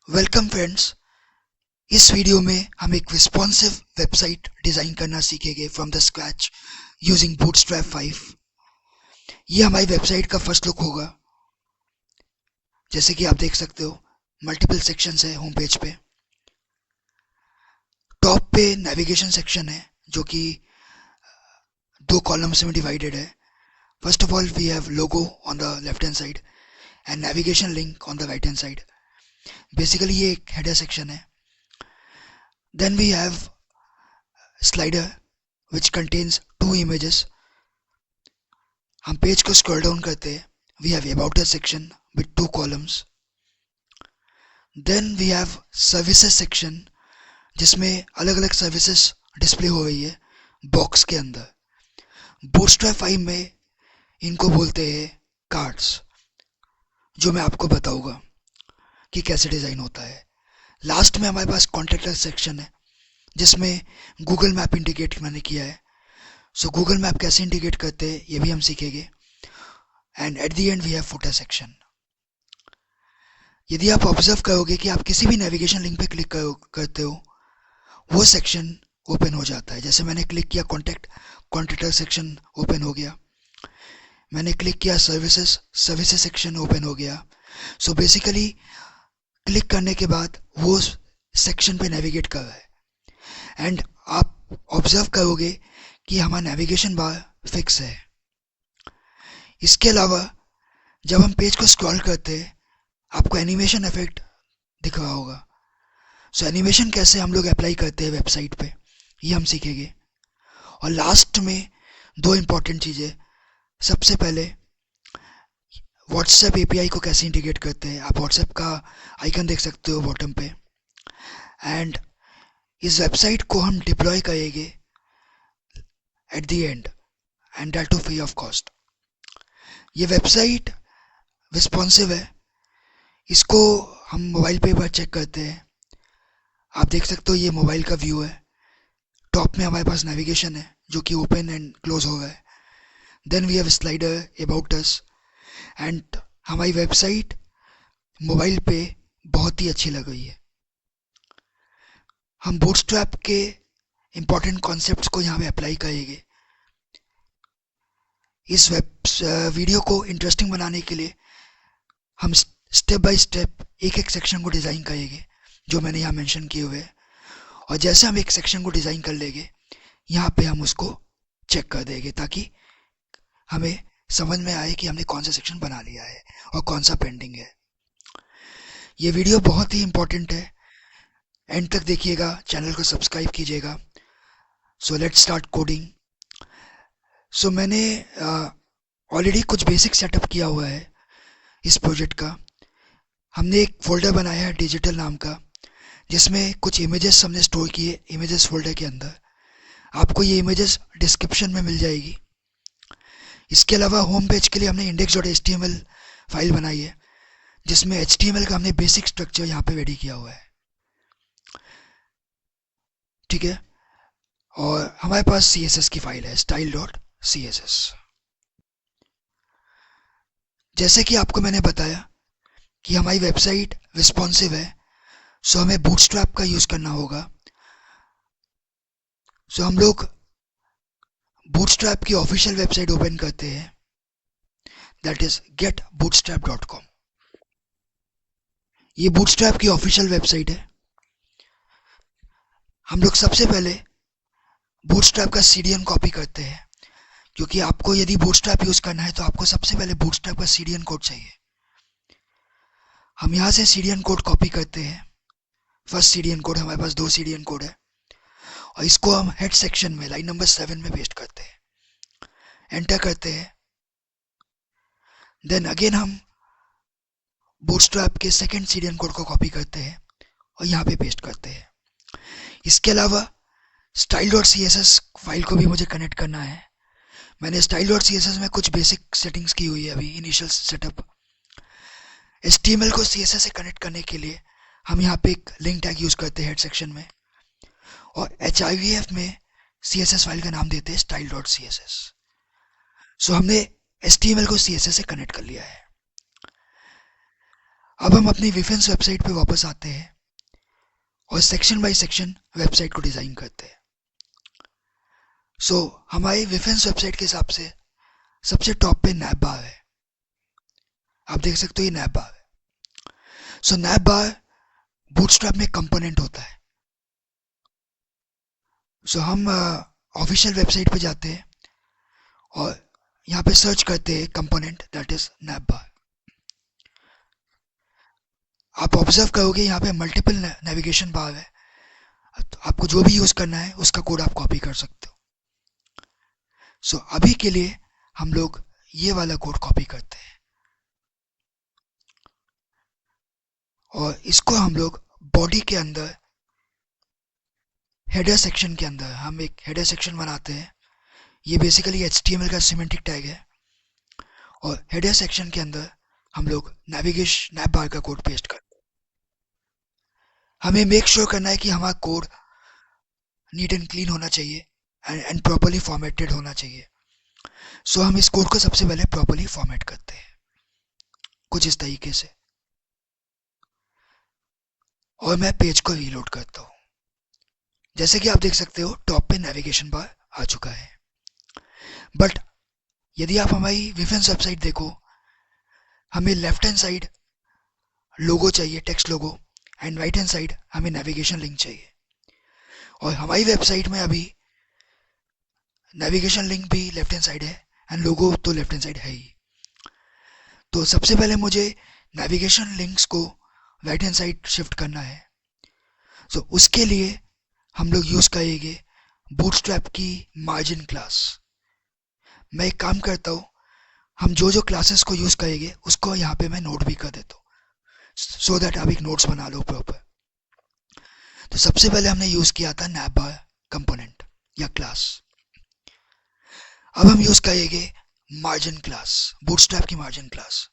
Welcome friends. इस video में हम एक रिस्पॉन्सिव वेबसाइट डिज़ाइन करना सीखेंगे from the scratch using bootstrap 5। ये हमारी वेबसाइट का फर्स्ट लुक होगा। जैसे कि आप देख सकते हो, मल्टीपल सेक्शंस है होम पेज पे। टॉप पे नेविगेशन सेक्शन है जो कि दो कॉलम्स में डिवाइडेड है। First of all we have logo on the left hand side and navigation link on the right hand side. Basically ये एक हेडर सेक्शन है। Then we have slider which contains two images. हम page को scroll down करते हैं, we have about us section with two columns. Then we have services section जिसमें अलग अलग सर्विसेज डिस्प्ले हो रही है बॉक्स के अंदर। बूटस्ट्रैप 5 में इनको बोलते हैं कार्ड्स, जो मैं आपको बताऊंगा कि कैसे डिज़ाइन होता है। लास्ट में हमारे पास कॉन्टेक्ट सेक्शन है जिसमें गूगल मैप इंडिकेट मैंने किया है। सो गूगल मैप कैसे इंडिकेट करते हैं ये भी हम सीखेंगे। And at the end we have footer section. यदि आप ऑब्जर्व करोगे कि आप किसी भी नेविगेशन लिंक पे क्लिक करते हो, वो सेक्शन ओपन हो जाता है। जैसे मैंने क्लिक किया कॉन्टेक्टर सेक्शन ओपन हो गया। मैंने क्लिक किया सर्विसेज सेक्शन ओपन हो गया। सो बेसिकली क्लिक करने के बाद वो सेक्शन पे नेविगेट कर रहा है। एंड आप ऑब्जर्व करोगे कि हमारा नेविगेशन बार फिक्स है। इसके अलावा जब हम पेज को स्क्रॉल करते हैं, आपको एनिमेशन इफेक्ट दिख रहा होगा। सो एनिमेशन कैसे हम लोग अप्लाई करते हैं वेबसाइट पे, ये हम सीखेंगे। और लास्ट में दो इम्पॉर्टेंट चीज़ें। सबसे पहले व्हाट्सएप एपीआई को कैसे इंटीग्रेट करते हैं। आप व्हाट्सएप का आइकन देख सकते हो बॉटम पे। एंड इस वेबसाइट को हम डिप्लॉय करेंगे at the end and that too free of cost. ये वेबसाइट रिस्पॉन्सिव है। इसको हम मोबाइल पे एक बार चेक करते हैं। आप देख सकते हो ये मोबाइल का व्यू है। टॉप में हमारे पास नेविगेशन है जो कि ओपन एंड क्लोज हो गया है। Then we have slider, about us. And हमारी वेबसाइट मोबाइल पे बहुत ही अच्छी लग रही है। हम बूटस्ट्रैप के इम्पॉर्टेंट कॉन्सेप्ट्स को यहाँ पे अप्लाई करेंगे। इस वीडियो को इंटरेस्टिंग बनाने के लिए हम स्टेप बाय स्टेप एक एक सेक्शन को डिज़ाइन करेंगे जो मैंने यहाँ मेंशन किए हुए हैं। और जैसे हम एक सेक्शन को डिज़ाइन कर लेंगे, यहाँ पे हम उसको चेक कर देंगे ताकि हमें समझ में आए कि हमने कौन सा सेक्शन बना लिया है और कौन सा पेंडिंग है। ये वीडियो बहुत ही इम्पोर्टेंट है, एंड तक देखिएगा, चैनल को सब्सक्राइब कीजिएगा। So let's start coding. So मैंने ऑलरेडी कुछ बेसिक सेटअप किया हुआ है इस प्रोजेक्ट का। हमने एक फोल्डर बनाया है डिजिटल नाम का, जिसमें कुछ इमेजेस हमने स्टोर किए इमेजेस फोल्डर के अंदर। आपको ये इमेजेस डिस्क्रिप्शन में मिल जाएगी। इसके अलावा होम पेज के लिए हमने index.html फाइल बनाई है जिसमें HTML का हमने बेसिक स्ट्रक्चर यहाँ पे रेडी किया हुआ है। ठीक है। और हमारे पास CSS की फाइल है style.css। जैसे कि आपको मैंने बताया कि हमारी वेबसाइट रिस्पॉन्सिव है, सो हमें बूटस्ट्रैप का यूज़ करना होगा। सो हम लोग बूटस्ट्रैप की ऑफिशियल वेबसाइट ओपन करते हैं, दैट इज getbootstrap.com। ये बूटस्ट्रैप की ऑफिशियल वेबसाइट है। हम लोग सबसे पहले बूटस्ट्रैप का CDN कॉपी करते हैं, क्योंकि आपको यदि बूटस्ट्रैप यूज़ करना है तो आपको सबसे पहले बूटस्ट्रैप का CDN कोड चाहिए। हम यहाँ से CDN कोड कॉपी करते हैं। फर्स्ट CDN कोड, हमारे पास दो CDN कोड है, और इसको हम हेड सेक्शन में लाइन नंबर 7 में पेस्ट करते हैं। एंटर करते हैं। देन अगेन हम बूटस्ट्रैप के सेकंड CDN कोड को कॉपी करते हैं और यहाँ पे पेस्ट करते हैं। इसके अलावा style.css फाइल को भी मुझे कनेक्ट करना है। मैंने style.css में कुछ बेसिक सेटिंग्स की हुई है अभी, इनिशियल सेटअप। HTML को CSS से कनेक्ट करने के लिए हम यहाँ पे एक लिंक टैग यूज़ करते हैं हेड सेक्शन में, और HIVF में CSS फाइल का नाम देते हैं style.css। सो हमने HTML को CSS से कनेक्ट कर लिया है। अब हम अपनी विफेंस वेबसाइट पे वापस आते हैं और सेक्शन बाय सेक्शन वेबसाइट को डिज़ाइन करते हैं। हमारी विफेंस वेबसाइट के हिसाब से सबसे टॉप पे नैप बार है। आप देख सकते हो ये नैप बार है। नैप बार बूटस्ट्रैप में कंपोनेंट होता है। हम ऑफिशियल वेबसाइट पे जाते हैं और यहाँ पे सर्च करते हैं कंपोनेंट दैट इज नैप बार। आप ऑब्जर्व करोगे यहाँ पे मल्टीपल नेविगेशन बार है, तो आपको जो भी यूज करना है उसका कोड आप कॉपी कर सकते हो। अभी के लिए हम लोग ये वाला कोड कॉपी करते हैं और इसको हम लोग बॉडी के अंदर हेडर सेक्शन के अंदर हम एक हेडर सेक्शन बनाते हैं। ये बेसिकली HTML का सिमेंटिक टैग है और हेडर सेक्शन के अंदर हम लोग नेविगेशन नैप बार का कोड पेस्ट करते हैं। हमें मेक श्योर करना है कि हमारा कोड नीट एंड क्लीन होना चाहिए एंड प्रॉपर्ली फॉर्मेटेड होना चाहिए। हम इस कोड को सबसे पहले प्रॉपर्ली फॉर्मेट करते हैं कुछ इस तरीके से, और मैं पेज को रीलोड करता हूँ। जैसे कि आप देख सकते हो टॉप पे नेविगेशन बार आ चुका है। बट यदि आप हमारी विफेंस वेबसाइट देखो, हमें लेफ्ट हैंड साइड लोगो चाहिए, text logo, and right hand side हमें नेविगेशन लिंक चाहिए। और हमारी वेबसाइट में अभी नेविगेशन लिंक भी लेफ्ट हैंड साइड है एंड लोगो तो लेफ्ट हैंड साइड है ही। तो सबसे पहले मुझे नेविगेशन लिंक्स को राइट हैंड साइड शिफ्ट करना है। उसके लिए हम लोग यूज करेंगे बूटस्ट्रैप की मार्जिन क्लास। मैं एक काम करता हूँ, हम जो जो क्लासेस को यूज करेंगे उसको यहाँ पे मैं नोट भी कर देता हूँ, सो दैट आप एक नोट्स बना लो प्रॉपर। तो सबसे पहले हमने यूज किया था नैप बार कंपोनेंट या क्लास। अब हम यूज करेंगे मार्जिन क्लास, बूटस्ट्रैप की मार्जिन क्लास।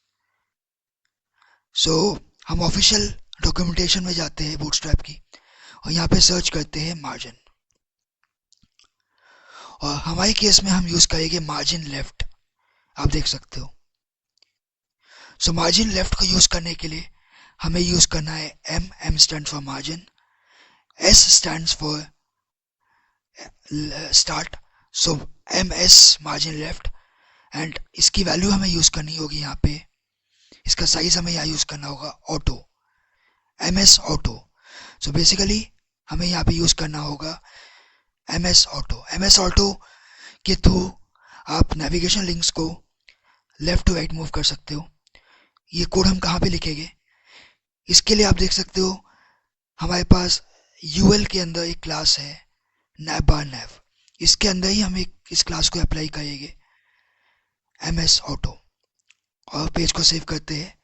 हम ऑफिशियल डॉक्यूमेंटेशन में जाते हैं बूटस्ट्रैप की और यहाँ पे सर्च करते हैं मार्जिन, और हमारे केस में हम यूज करेंगे मार्जिन लेफ्ट। आप देख सकते हो। मार्जिन लेफ्ट को यूज करने के लिए हमें यूज करना है M stand for margin, S stand for start. MS margin left, and इसकी वैल्यू हमें यूज करनी होगी यहाँ पे, इसका साइज हमें यहाँ यूज करना होगा ऑटो, MS ऑटो। बेसिकली हमें यहाँ पे यूज करना होगा MS ऑटो। MS ऑटो के थ्रू आप नेविगेशन लिंक्स को लेफ्ट टू राइट मूव कर सकते हो। ये कोड हम कहाँ पे लिखेंगे, इसके लिए आप देख सकते हो हमारे पास UL के अंदर एक क्लास है नैप बार नैव, इसके अंदर ही हम इस क्लास को अप्लाई करेंगे MS ऑटो, और पेज को सेव करते हैं,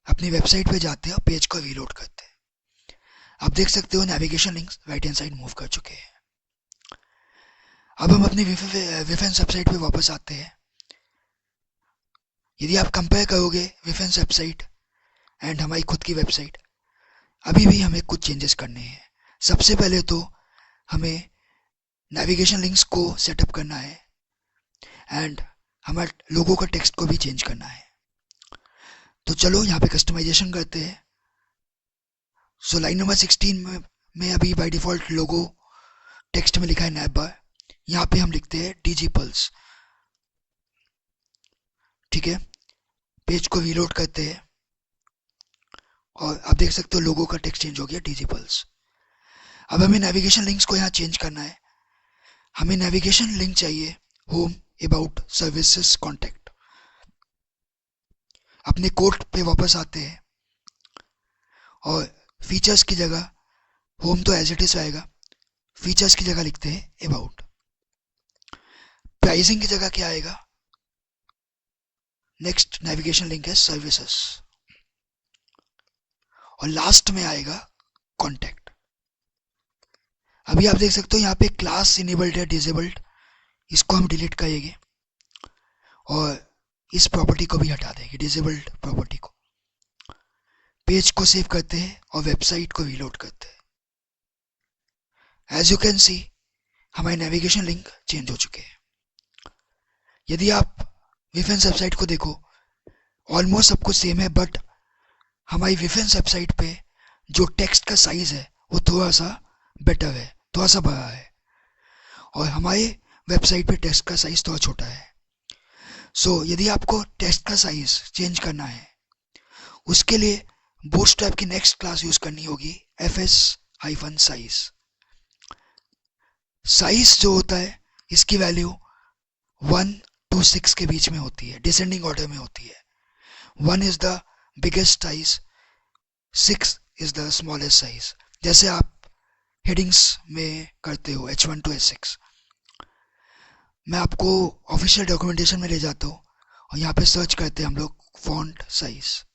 अपनी वेबसाइट पे जाते हैं और पेज को रीलोड करते हैं। आप देख सकते हो navigation links right hand side move कर चुके हैं। अब हम अपनी विफेंस वेबसाइट पे वापस आते हैं। यदि आप कंपेयर करोगे विफेंस वेबसाइट एंड हमारी खुद की वेबसाइट, अभी भी हमें कुछ चेंजेस करने हैं। सबसे पहले तो हमें नेविगेशन लिंक्स को सेटअप करना है एंड हमारे लोगों का टेक्स्ट को भी चेंज करना है। तो चलो यहाँ पे कस्टमाइजेशन करते हैं। लाइन नंबर 16 में अभी बाय डिफॉल्ट लोगो टेक्स्ट में लिखा है नैप बार, यहाँ पे हम लिखते हैं DG पल्स। ठीक है, पेज को रीलोड करते हैं और आप देख सकते हो लोगो का टेक्स्ट चेंज हो गया DG पल्स। अब हमें नेविगेशन लिंक्स को यहाँ चेंज करना है। हमें नेविगेशन लिंक चाहिए होम, अबाउट, सर्विसेज, कॉन्टैक्ट। अपने कोड पे वापस आते हैं और फीचर्स की जगह, होम तो एज इट इज आएगा, फीचर्स की जगह लिखते हैं अबाउट। प्राइसिंग की जगह क्या आएगा, नेक्स्ट नेविगेशन लिंक है सर्विसेज, और लास्ट में आएगा कॉन्टैक्ट। अभी आप देख सकते हो यहाँ पे क्लास इनेबल्ड है डिसेबल्ड, इसको हम डिलीट करेंगे और इस प्रॉपर्टी को भी हटा देंगे, डिसेबल्ड प्रॉपर्टी को। पेज को सेव करते हैं और वेबसाइट को रीलोड करते हैं। एज यू कैन सी हमारे नेविगेशन लिंक चेंज हो चुके हैं। यदि आप विफेंस वेबसाइट को देखो, ऑलमोस्ट सब कुछ सेम है, बट हमारी विफेंस वेबसाइट पे जो टेक्स्ट का साइज है वो थोड़ा सा बेटर है, थोड़ा सा बड़ा है, और हमारे वेबसाइट पे टेक्स्ट का साइज थोड़ा छोटा है। यदि आपको टेक्स्ट का साइज चेंज करना है, उसके लिए बूटस्ट्रैप की नेक्स्ट क्लास यूज करनी होगी, fs-size। साइज जो होता है इसकी वैल्यू 1 to 6 के बीच में होती है, डिसेंडिंग ऑर्डर में होती है। 1 is the biggest size, 6 is the smallest size. जैसे आप हेडिंग्स में करते हो H1 to H6। मैं आपको ऑफिशियल डॉक्यूमेंटेशन में ले जाता हूँ और यहाँ पे सर्च करते हैं हम लोग फॉन्ट साइज,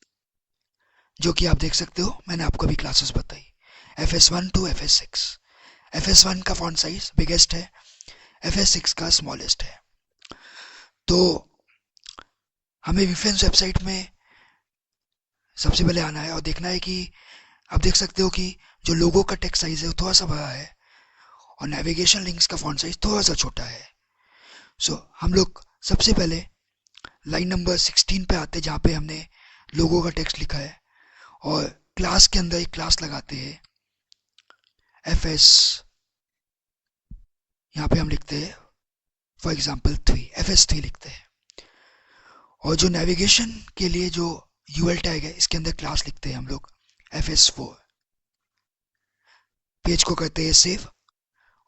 जो कि आप देख सकते हो, मैंने आपको अभी क्लासेस बताई, FS1 to FS6। FS1 का फॉन्ट साइज बिगेस्ट है, FS6 का स्मॉलेस्ट है। तो हमें विफेंस वेबसाइट में सबसे पहले आना है और देखना है कि आप देख सकते हो कि जो लोगो का टेक्स्ट साइज है वो थोड़ा सा बड़ा है और नेविगेशन लिंक्स का फॉन्ट साइज थोड़ा सा छोटा है। हम लोग सबसे पहले लाइन नंबर 16 पे आते हैं, जहाँ पे हमने लोगो का टेक्स्ट लिखा है, और क्लास के अंदर एक क्लास लगाते हैं FS। यहाँ पे हम लिखते हैं फॉर एग्जाम्पल 3, FS3 लिखते हैं। और जो नेविगेशन के लिए जो UL टैग है, इसके अंदर क्लास लिखते हैं हम लोग FS4। पेज को करते हैं सेव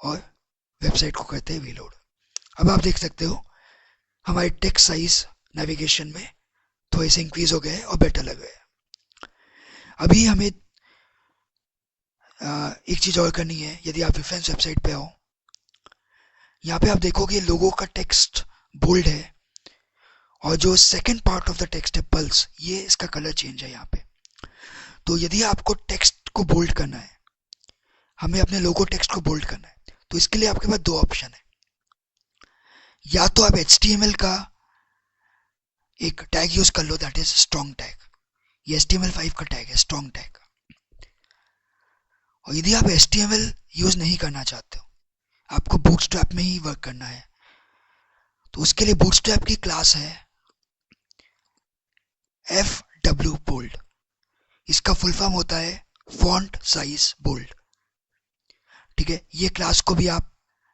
और वेबसाइट को करते हैं रीलोड। अब आप देख सकते हो हमारे टेक्स्ट साइज नेविगेशन में थोड़े से इंक्रीज हो गए और बेटर लग गए। अभी हमें एक चीज और करनी है। यदि आप रेफरेंस वेबसाइट पे हो, यहाँ पे आप देखोगे लोगो का टेक्स्ट बोल्ड है और जो second part of the text है पल्स, ये इसका कलर चेंज है यहाँ पे। तो यदि आपको टेक्स्ट को बोल्ड करना है, हमें अपने लोगो टेक्स्ट को बोल्ड करना है, तो इसके लिए आपके पास दो ऑप्शन है। या तो आप HTML का एक टैग यूज कर लो, दैट इज स्ट्रॉन्ग टैग। ये HTML5 का टैग है, स्ट्रॉन्ग टैग। और यदि आप HTML यूज नहीं करना चाहते हो, आपको बूटस्ट्रैप में ही वर्क करना है, तो उसके लिए बूटस्ट्रैप की क्लास है FW बोल्ड। इसका फुल फॉर्म होता है फॉन्ट साइज बोल्ड। ठीक है, ये क्लास को भी आप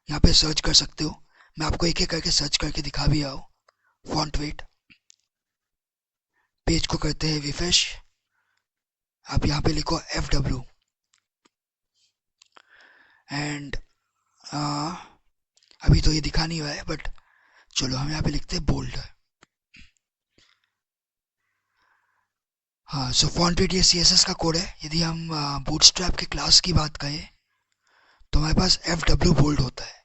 यहाँ पे सर्च कर सकते हो। मैं आपको एक एक करके सर्च करके दिखा भी रहा हूँ। फॉन्ट वेट, पेज को करते हैं रिफ्रेश, आप यहाँ पे लिखो FW एंड अभी तो ये दिखा नहीं हुआ है, बट चलो हम यहाँ पे लिखते हैं बोल्ड। हाँ, सो फॉन्ट वेट ये CSS का कोड है। यदि हम बूटस्ट्रैप के क्लास की बात करें तो हमारे पास FW बोल्ड होता है।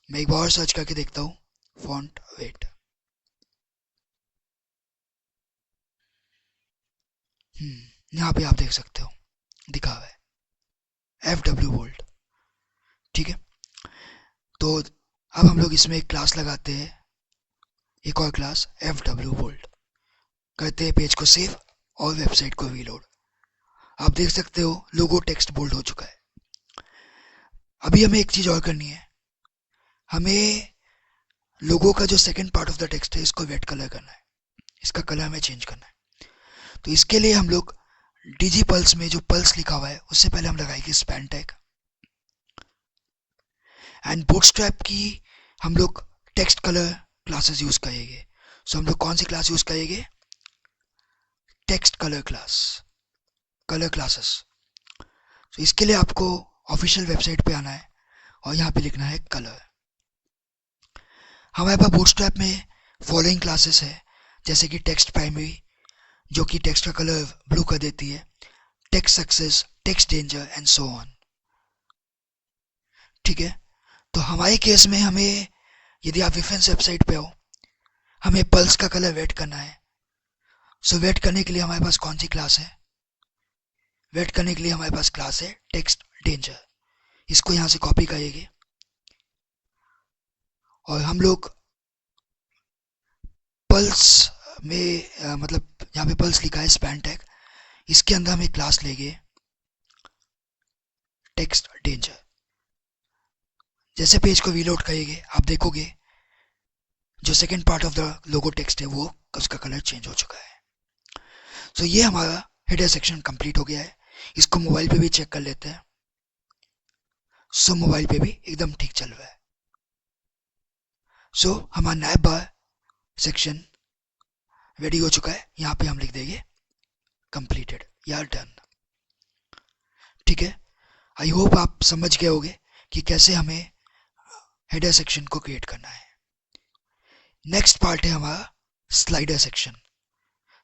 मैं एक बार और सर्च करके देखता हूँ फॉन्ट वेट। यहाँ पे आप देख सकते हो दिखा हुआ है FW बोल्ड। ठीक है, तो अब हम लोग इसमें एक क्लास लगाते हैं, एक और क्लास FW बोल्ड, करते हैं पेज को सेव और वेबसाइट को रीलोड। आप देख सकते हो लोगो टेक्स्ट बोल्ड हो चुका है। अभी हमें एक चीज और करनी है, हमें लोगो का जो second part of the text है इसको वेट कलर करना है, इसका कलर हमें चेंज करना है। तो इसके लिए हम लोग DG पल्स में जो पल्स लिखा हुआ है उससे पहले हम लगाएंगे स्पैन टैग, एंड बूटस्ट्रैप की हम लोग टेक्स्ट कलर क्लासेस यूज करेंगे। सो हम लोग कौन सी क्लास यूज करेंगे? Text colour class, colour classes. तो इसके लिए आपको ऑफिशियल वेबसाइट पे आना है और यहाँ पे लिखना है कलर। हमारे पास बूटस्ट्रैप में फॉलोइंग क्लासेस है, जैसे कि टेक्स्ट प्राइमरी जो कि टेक्स्ट का कलर ब्लू कर देती है, text success, text danger and so on. ठीक है, तो हमारे केस में हमें, यदि आप रेफरेंस वेबसाइट पे हो, हमें पल्स का कलर वेट करना है। सो वेट करने के लिए हमारे पास कौन सी क्लास है? वेट करने के लिए हमारे पास क्लास है टेक्स्ट डेंजर। इसको यहाँ से कॉपी करेंगे और हम लोग पल्स में मतलब यहाँ पे पल्स लिखा है स्पैन टैग, इसके अंदर हम एक क्लास लेंगे टेक्स्ट डेंजर। जैसे पेज को रीलोड करेंगे आप देखोगे जो second part of the logo text है वो उसका कलर चेंज हो चुका है। सो ये हमारा हेडर सेक्शन कंप्लीट हो गया है। इसको मोबाइल पे भी चेक कर लेते हैं। सो मोबाइल पे भी एकदम ठीक चल रहा है। सो हमारा नैब बार सेक्शन रेडी हो चुका है। यहाँ पे हम लिख देंगे कंप्लीटेड या डन। ठीक है, आई होप आप समझ गए होंगे कि कैसे हमें हेडर सेक्शन को क्रिएट करना है। नेक्स्ट पार्ट है हमारा स्लाइडर सेक्शन।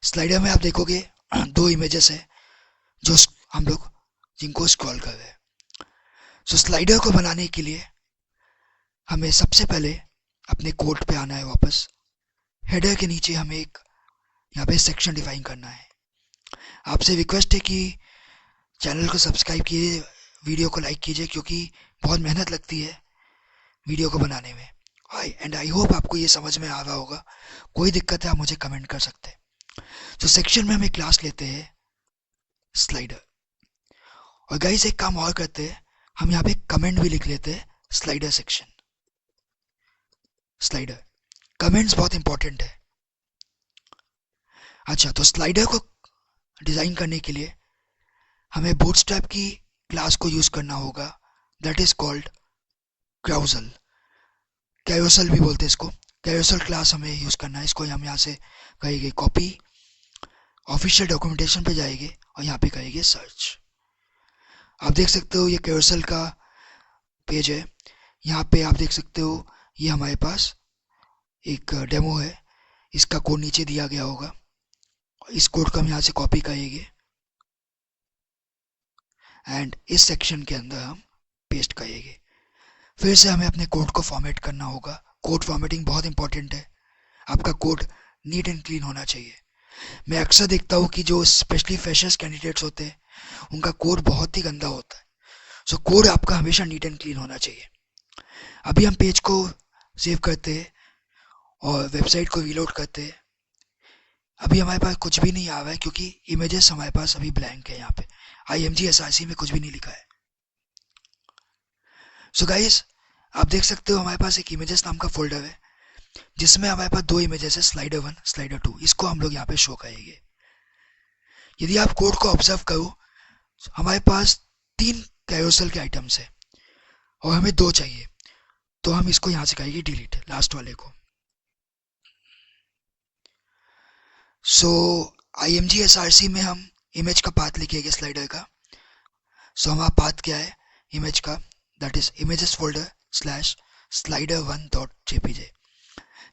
स्लाइडर में आप देखोगे दो इमेजेस है जो हम लोग जिनको स्क्रॉल कर रहे हैं। सो स्लाइडर को बनाने के लिए हमें सबसे पहले अपने कोड पे आना है वापस। हेडर के नीचे हमें एक यहाँ पे सेक्शन डिफाइन करना है। आपसे रिक्वेस्ट है कि चैनल को सब्सक्राइब कीजिए, वीडियो को लाइक कीजिए, क्योंकि बहुत मेहनत लगती है वीडियो को बनाने में। आई होप आपको ये समझ में आ रहा होगा। कोई दिक्कत है आप मुझे कमेंट कर सकते हैं। तो सेक्शन में हम एक क्लास लेते हैं स्लाइडर। और गाइस एक काम और करते हैं, हम यहाँ पे कमेंट भी लिख लेते हैं स्लाइडर सेक्शन। स्लाइडर कमेंट्स बहुत इंपॉर्टेंट है। अच्छा, तो स्लाइडर को डिजाइन करने के लिए हमें बूटस्ट्रैप की क्लास को यूज करना होगा, that is called carousel. Carousel भी बोलते हैं इसको। कैरोसल क्लास हमें यूज करना है। इसको हम यहाँ से कहेंगे कॉपी, ऑफिशियल डॉक्यूमेंटेशन पे जाएंगे और यहाँ पे कहेंगे सर्च। आप देख सकते हो ये कैरोसल का पेज है। यहाँ पे आप देख सकते हो ये हमारे पास एक डेमो है, इसका कोड नीचे दिया गया होगा। इस कोड को हम यहाँ से कॉपी करेंगे एंड इस सेक्शन के अंदर हम पेस्ट करेंगे। फिर से हमें अपने कोड को फॉर्मेट करना होगा। कोड फॉर्मेटिंग बहुत इंपॉर्टेंट है। आपका कोड नीट एंड क्लीन होना चाहिए। मैं अक्सर देखता हूँ कि जो स्पेशली फ्रेशर्स कैंडिडेट्स होते हैं उनका कोड बहुत ही गंदा होता है। सो कोड आपका हमेशा नीट एंड क्लीन होना चाहिए। अभी हम पेज को सेव करते हैं और वेबसाइट को रीलोड करते हैं। अभी हमारे पास कुछ भी नहीं आ रहा है क्योंकि इमेजेस हमारे पास अभी ब्लैंक है। यहाँ पे IMG में कुछ भी नहीं लिखा है। सो गाइस आप देख सकते हो हमारे पास एक इमेजेस नाम का फोल्डर है जिसमें हमारे पास दो इमेजेस है, स्लाइडर 1 स्लाइडर 2। इसको हम लोग यहाँ पे शो करेंगे। यदि आप कोड को ऑब्जर्व करो, हमारे पास 3 कैरोसल के आइटम्स है और हमें 2 चाहिए, तो हम इसको यहाँ से करेंगे डिलीट, लास्ट वाले को। सो IMG में हम इमेज का पाथ लिखेंगे स्लाइडर का। सो हमारा पाथ क्या है इमेज का, that is images folder slash slider1.jpg।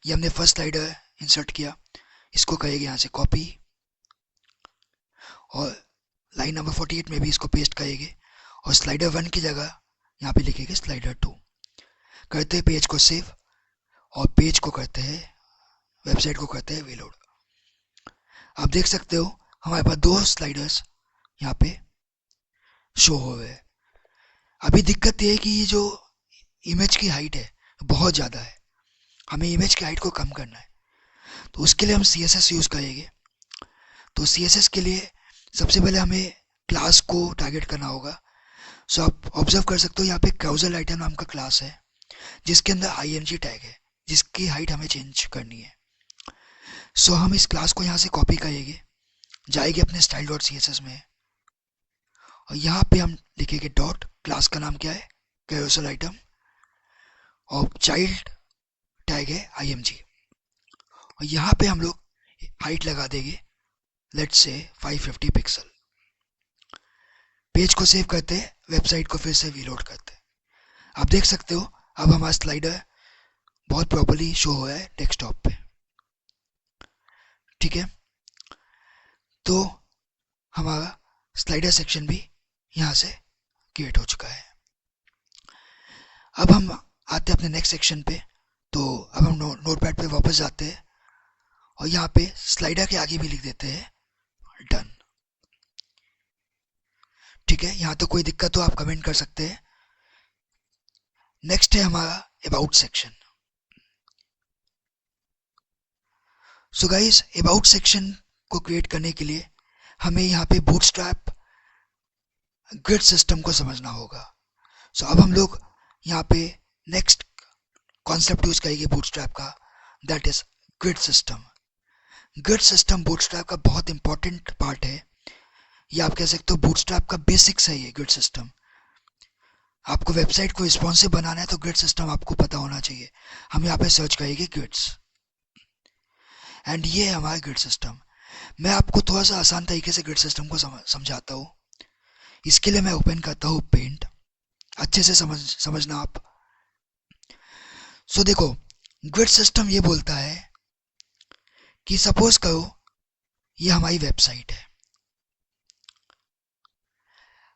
ये हमने फर्स्ट स्लाइडर इंसर्ट किया, इसको करेंगे यहाँ से कॉपी और लाइन नंबर 48 में भी इसको पेस्ट करेंगे और स्लाइडर 1 की जगह यहाँ पे लिखेंगे स्लाइडर 2। करते हैं पेज को सेव और पेज को करते हैं, वेबसाइट को करते हैं रीलोड। आप देख सकते हो हमारे पास 2 स्लाइडर्स यहाँ पे शो हो रहे हैं। अभी दिक्कत ये है कि ये जो इमेज की हाइट है बहुत ज़्यादा है, हमें इमेज की हाइट को कम करना है। तो उसके लिए हम CSS यूज़ करेंगे। तो CSS के लिए सबसे पहले हमें क्लास को टारगेट करना होगा। सो आप ऑब्जर्व कर सकते हो यहाँ पे क्राउजल आइटम नाम का क्लास है जिसके अंदर IMG टैग है जिसकी हाइट हमें चेंज करनी है। सो हम इस क्लास को यहाँ से कॉपी करेंगे, जाएंगे अपने style.css में और यहाँ पे हम लिखेंगे डॉट, क्लास का नाम क्या है कैरोसल आइटम और चाइल्ड टैग है IMG और यहाँ पे हम लोग हाइट लगा देंगे लेट्स से 550 पिक्सल। पेज को सेव करते हैं, वेबसाइट को फिर से रीलोड करते हैं। आप देख सकते हो अब हमारा स्लाइडर बहुत प्रॉपर्ली शो हो रहा है डेस्कटॉप पे। ठीक है, तो हमारा स्लाइडर सेक्शन भी यहाँ से क्रिएट हो चुका है। अब हम आते हैं अपने नेक्स्ट सेक्शन पे। तो अब हम नोटपैड पे वापस जाते हैं और यहाँ पे स्लाइडर के आगे भी लिख देते हैं डन। ठीक है, यहाँ तो कोई दिक्कत हो आप कमेंट कर सकते हैं। नेक्स्ट है हमारा about section. So guys about section को क्रिएट करने के लिए हमें यहाँ पे बूटस्ट्रैप ग्रिड सिस्टम को समझना होगा। सो अब हम लोग यहाँ पे नेक्स्ट कॉन्सेप्ट यूज करेंगे बूटस्ट्रैप का, that is grid system. Grid system bootstrap का बहुत इंपॉर्टेंट पार्ट है, या आप कह सकते हो बूटस्ट्रैप का बेसिक्स है ये ग्रिड सिस्टम। आपको वेबसाइट को रिस्पॉन्सिव बनाना है तो ग्रिड सिस्टम आपको पता होना चाहिए। हम यहाँ पे सर्च करेंगे ग्रिड्स, एंड ये है हमारा ग्रिड सिस्टम। मैं आपको थोड़ा सा आसान तरीके से ग्रिड सिस्टम को समझाता हूँ। इसके लिए मैं ओपन करता हूँ पेंट, अच्छे से समझना आप। सो देखो, ग्रिड सिस्टम ये बोलता है कि सपोज करो ये हमारी वेबसाइट है।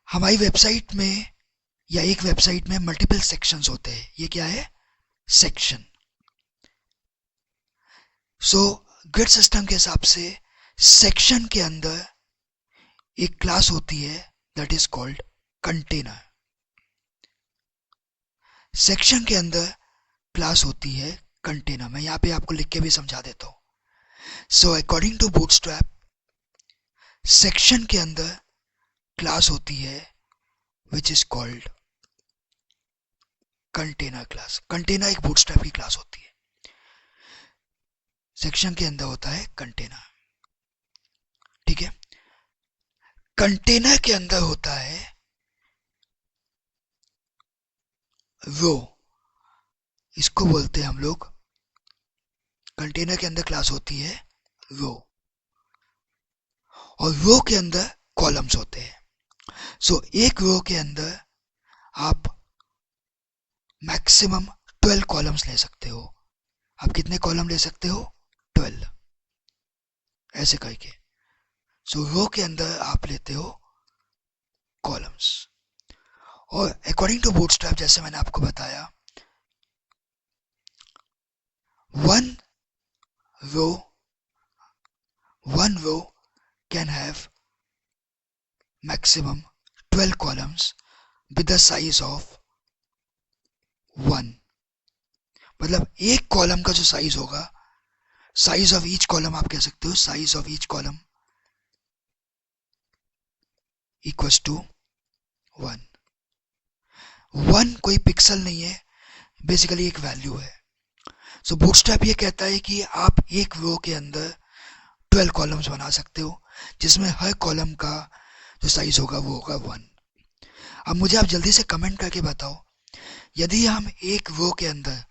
हमारी वेबसाइट में या एक वेबसाइट में मल्टीपल सेक्शंस होते हैं। ये क्या है? सेक्शन। सो ग्रिड सिस्टम के हिसाब से सेक्शन के अंदर एक क्लास होती है that is called container. Section के अंदर क्लास होती है कंटेनर। मैं यहाँ पे आपको लिख के भी समझा देता हूँ। So according to Bootstrap, section के अंदर क्लास होती है which is called container class. Container एक बूटस्ट्रैप की क्लास होती है। सेक्शन के अंदर होता है कंटेनर, ठीक है। कंटेनर के अंदर होता है रो, इसको बोलते हैं हम लोग। कंटेनर के अंदर क्लास होती है रो, और रो के अंदर कॉलम्स होते हैं। सो एक रो के अंदर आप मैक्सिमम 12 कॉलम्स ले सकते हो। आप कितने कॉलम ले सकते हो? 12, ऐसे करके। सो रो के अंदर आप लेते हो कॉलम्स। और अकॉर्डिंग टू बूटस्ट्रैप, जैसे मैंने आपको बताया, one row can have maximum 12 columns with the size of 1। मतलब एक कॉलम का जो साइज होगा, साइज ऑफ ईच कॉलम आप कह सकते हो, size of each column equals to 1। 1 कोई पिक्सल नहीं है, बेसिकली एक वैल्यू है। सो बूटस्ट्रैप ये कहता है कि आप एक रो के अंदर 12 कॉलम्स बना सकते हो, जिसमें हर कॉलम का जो साइज होगा वो होगा 1। अब मुझे आप जल्दी से कमेंट करके बताओ, यदि हम एक रो के अंदर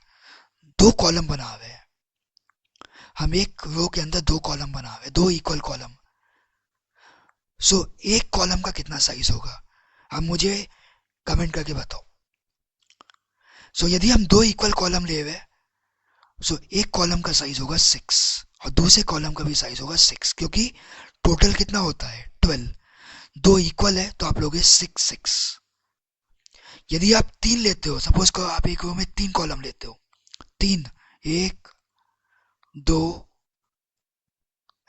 2 कॉलम बना हुए हैं, हम एक रो के अंदर 2 कॉलम बना हुए, 2 इक्वल कॉलम, सो एक कॉलम का कितना साइज होगा? आप मुझे कमेंट करके बताओ। सो यदि हम 2 इक्वल कॉलम ले हुए, सो एक कॉलम का साइज होगा 6 और दूसरे कॉलम का भी साइज होगा 6, क्योंकि टोटल कितना होता है? 12। 2 इक्वल है तो आप लोगे 6। यदि आप 3 लेते हो, सपोज करो आप एक रो में 3 कॉलम लेते हो, 3, 1, 2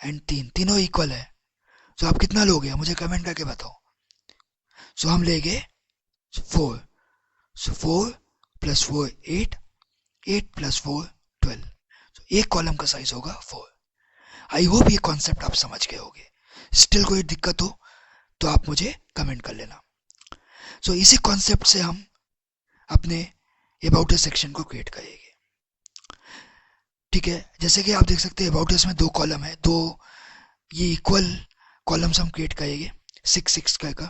एंड 3, तीनों इक्वल है, तो आप कितना लोगे? मुझे कमेंट करके बताओ। सो हम लेंगे 4। सो 4 + 4 8, 8 + 4 12। तो एक कॉलम का साइज होगा 4। आई होप ये कॉन्सेप्ट आप समझ गए होंगे। स्टिल कोई दिक्कत हो तो आप मुझे कमेंट कर लेना। सो इसी कॉन्सेप्ट से हम अपने अबाउट अस सेक्शन को क्रिएट करेंगे, ठीक है। जैसे कि आप देख सकते हैं अबाउट अस में 2 कॉलम है, 2 ये इक्वल कॉलम्स हम क्रिएट करेंगे 6 का।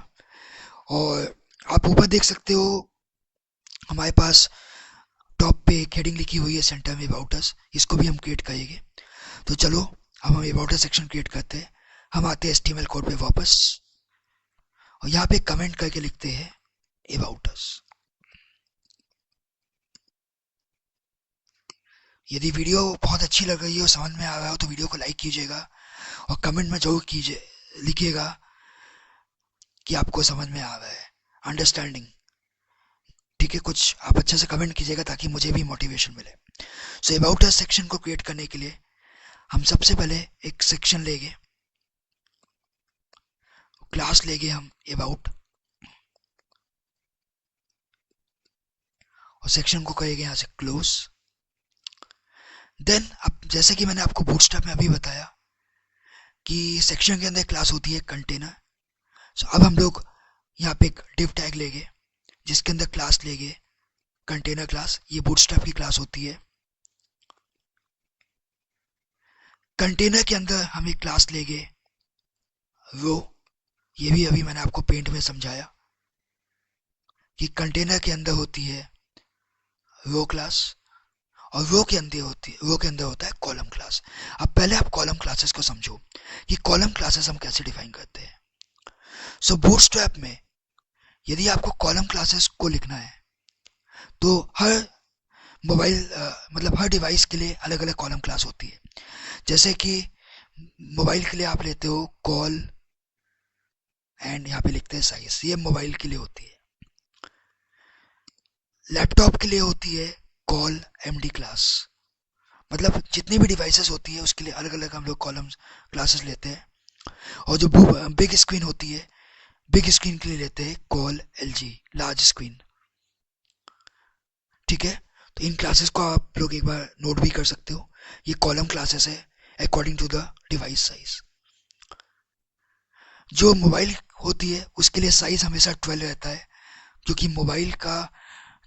और आप ऊपर देख सकते हो हमारे पास टॉप पे एक हेडिंग लिखी हुई है सेंटर में अबाउट अस, इसको भी हम क्रिएट करेंगे। तो चलो हम अबाउट अस सेक्शन क्रिएट करते हैं। हम आते हैं HTML कोड पे वापस, और यहाँ पे कमेंट करके लिखते हैं अबाउट अस। यदि वीडियो बहुत अच्छी लग रही हो, समझ में आ रहा हो, तो वीडियो को लाइक कीजिएगा और कमेंट में जरूर लिखिएगा कि आपको समझ में आ रहा है, अंडरस्टैंडिंग, ठीक है। कुछ आप अच्छे से कमेंट कीजिएगा ताकि मुझे भी मोटिवेशन मिले। सो अबाउट अस सेक्शन को क्रिएट करने के लिए हम सबसे पहले एक सेक्शन लेंगे, क्लास लेंगे हम अबाउट, और सेक्शन को कहेंगे यहाँ से क्लोज। देन अब जैसे कि मैंने आपको बूटस्ट्रैप में अभी बताया कि सेक्शन के अंदर क्लास होती है कंटेनर। सो अब हम लोग यहाँ पे एक डिव टैग लेंगे जिसके अंदर क्लास लेंगे कंटेनर क्लास। ये बूटस्ट्रैप की क्लास होती है। कंटेनर के अंदर हम एक क्लास लेंगे रो। ये भी अभी मैंने आपको पेंट में समझाया कि कंटेनर के अंदर होती है रो क्लास, और रो के अंदर होता है कॉलम क्लास। अब पहले आप कॉलम क्लासेस को समझो कि कॉलम क्लासेस हम कैसे डिफाइन करते हैं। सो बूटस्ट्रैप में यदि आपको कॉलम क्लासेस को लिखना है तो हर मोबाइल मतलब हर डिवाइस के लिए अलग अलग कॉलम क्लास होती है। जैसे कि मोबाइल के लिए आप लेते हो कॉल एंड यहाँ पे लिखते हैं साइज, ये मोबाइल के लिए होती है। लैपटॉप के लिए होती है कॉल एमडी क्लास। मतलब जितनी भी डिवाइसेस होती है उसके लिए अलग अलग हम लोग कॉलम्स क्लासेस लेते हैं। और जो बिग स्क्रीन होती है, बिग स्क्रीन के लिए लेते हैं कॉल एलजी लार्ज स्क्रीन। ठीक है, तो इन क्लासेस को आप लोग एक बार नोट भी कर सकते हो। ये कॉलम क्लासेस है according to the device size. जो मोबाइल होती है उसके लिए साइज हमेशा 12 रहता है, क्योंकि मोबाइल का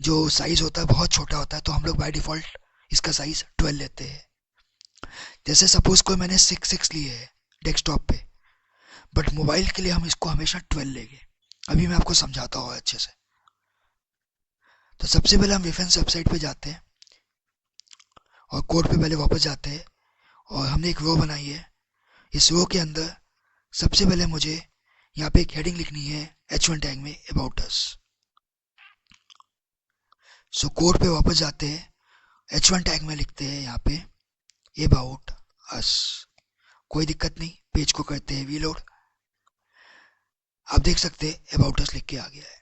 जो साइज होता है बहुत छोटा होता है, तो हम लोग बाय डिफॉल्ट इसका साइज 12 लेते हैं। जैसे सपोज कोई मैंने 6 लिए है डेस्कटॉप पे, बट मोबाइल के लिए हम इसको हमेशा 12 लेंगे। अभी मैं आपको समझाता हूँ अच्छे से। तो सबसे पहले हम रेफरेंस वेबसाइट पे जाते हैं और कोड पे पहले वापस जाते हैं, और हमने एक रो बनाई है। इस रो के अंदर सबसे पहले मुझे यहाँ पे एक हेडिंग लिखनी है H1 टैग में अबाउट अस। सो कोड पे वापस जाते हैं, H1 टैग में लिखते हैं यहाँ पे अबाउट अस। कोई दिक्कत नहीं, पेज को करते हैं रीलोड। आप देख सकते हैं अबाउट अस लिख के आ गया है।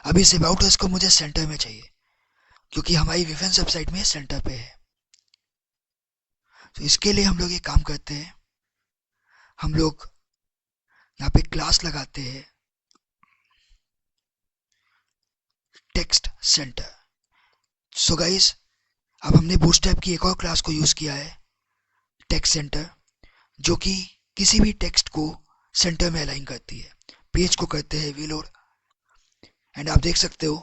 अब इस अबाउट अस को मुझे सेंटर में चाहिए, क्योंकि हमारी रेफरेंस वेबसाइट में सेंटर पे है। तो इसके लिए हम लोग ये काम करते हैं, हम लोग यहाँ पे क्लास लगाते हैं टेक्स्ट सेंटर। सो गाइस, अब हमने बूटस्ट्रैप की एक और क्लास को यूज किया है टेक्स्ट सेंटर, जो कि किसी भी टेक्स्ट को सेंटर में अलाइन करती है। पेज को करते हैं रीलोड एंड आप देख सकते हो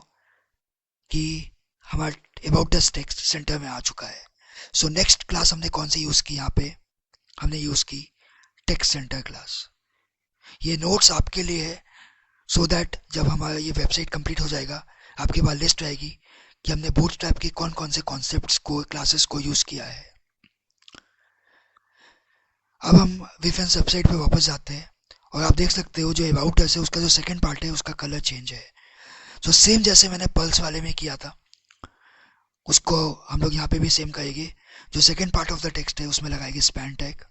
कि हमारा अबाउट अस टेक्स्ट सेंटर में आ चुका है। सो नेक्स्ट क्लास हमने कौन सी यूज की, यहाँ पे हमने यूज की टेक्स्ट सेंटर क्लास। ये नोट्स आपके लिए है, सो दैट जब हमारा ये वेबसाइट कंप्लीट हो जाएगा आपके पास लिस्ट रहेगी कि हमने बूटस्ट्रैप के कौन कौन से कॉन्सेप्ट्स को, क्लासेस को यूज किया है। अब हम रेफरेंस वेबसाइट पे वापस जाते हैं और आप देख सकते हो जो अबाउट अस है उसका जो सेकंड पार्ट है उसका कलर चेंज है। तो सेम जैसे मैंने पल्स वाले में किया था उसको हम लोग यहाँ पे भी सेम करेंगे। जो second part of the text है उसमें लगाएंगे स्पैन टैग,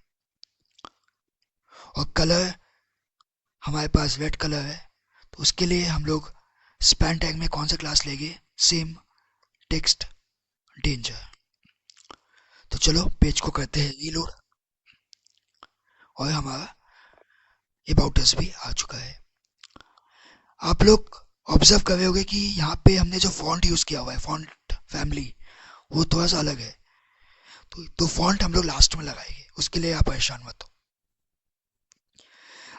और कलर हमारे पास रेड कलर है, तो उसके लिए हम लोग स्पैन टैग में कौन सा क्लास लेंगे, सेम टेक्स्ट डेंजर। तो चलो पेज को करते हैं रीलोड और हमारा अबाउट अस भी आ चुका है। आप लोग ऑब्जर्व कर रहे होंगे कि यहाँ पे हमने जो फॉन्ट यूज किया हुआ है, फॉन्ट फैमिली, वो थोड़ा सा अलग है। तो फॉन्ट हम लोग लास्ट में लगाएंगे, उसके लिए आप परेशान मत हो।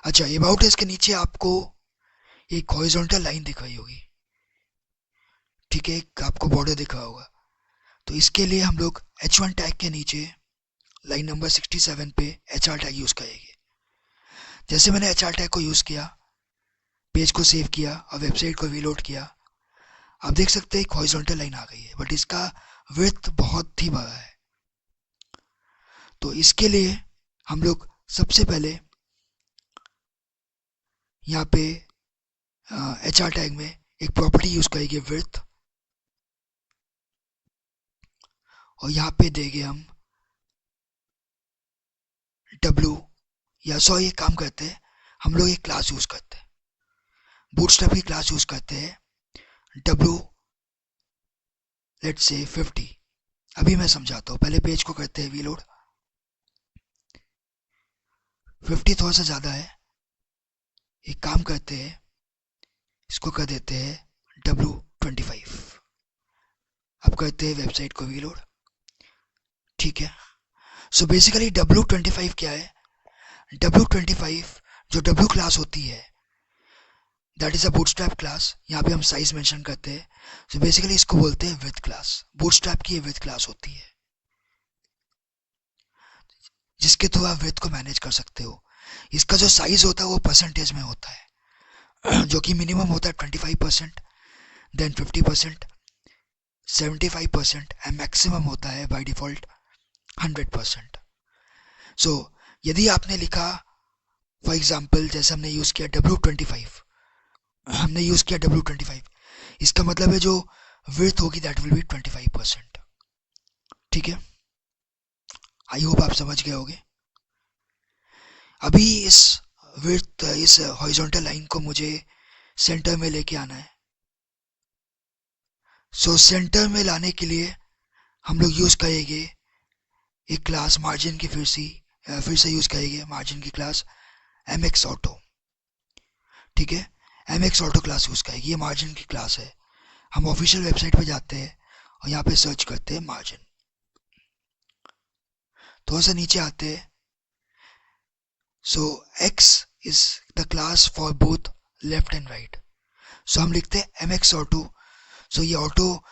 अच्छा, अबाउट अस के नीचे आपको एक हॉरिजॉन्टल लाइन दिख रही होगी, ठीक है, एक आपको बॉर्डर दिख रहा होगा। तो इसके लिए हम लोग H1 टैग के नीचे लाइन नंबर 67 पे HR टैग यूज करेंगे। जैसे मैंने HR टैग को यूज किया, पेज को सेव किया और वेबसाइट को रीलोड किया, आप देख सकते हैं एक हॉरिजॉन्टल लाइन आ गई है, बट इसका विड्थ बहुत ही बड़ा है। तो इसके लिए हम लोग सबसे पहले यहाँ पे HR टैग में एक प्रॉपर्टी यूज करेंगे विड्थ, और यहाँ पे देंगे हम W, या सॉरी एक काम करते हैं, हम लोग एक क्लास यूज करते हैं, बूटस्ट्रैप की क्लास यूज करते हैं W लेट्स से 50। अभी मैं समझाता हूँ, पहले पेज को करते हैं रीलोड। 50 थोड़ा सा ज़्यादा है, एक काम करते हैं, इसको कर देते हैं W25। अब करते हैं वेबसाइट को रीलोड, ठीक है। सो बेसिकली W25 क्या है, W25 जो W क्लास होती है that is a bootstrap class. यहाँ पे हम साइज मेंशन करते हैं, सो बेसिकली इसको बोलते हैं विड्थ क्लास। बूटस्ट्रैप की ये विड्थ क्लास होती है। जिसके थ्रू आप विड्थ को मैनेज कर सकते हो। इसका जो साइज होता है वो परसेंटेज में होता है जो कि मिनिमम होता है 25%, देन 50%, 75% एंड मैक्सिमम होता है बाय डिफॉल्ट 100%। सो यदि आपने लिखा फॉर एग्जाम्पल जैसे हमने यूज़ किया W25, इसका मतलब है जो विड्थ होगी दैट विल बी 25%। ठीक है, आई होप आप समझ गए होगे। अभी इस विड्थ, इस हॉरिजॉन्टल लाइन को मुझे सेंटर में लेके आना है। सो सेंटर में लाने के लिए हम लोग यूज़ करेंगे एक क्लास मार्जिन की, फिर से यूज़ करेंगे मार्जिन की क्लास MX ऑटो। ठीक है, MX ऑटो क्लास यूज़ करेगी, ये मार्जिन की क्लास है। हम ऑफिशियल वेबसाइट पे जाते हैं और यहाँ पे सर्च करते हैं मार्जिन, थोड़ा सा नीचे आते हैं। So X is the class for both left and right. So हम लिखते हैं MX ऑटो। सो ये ऑटो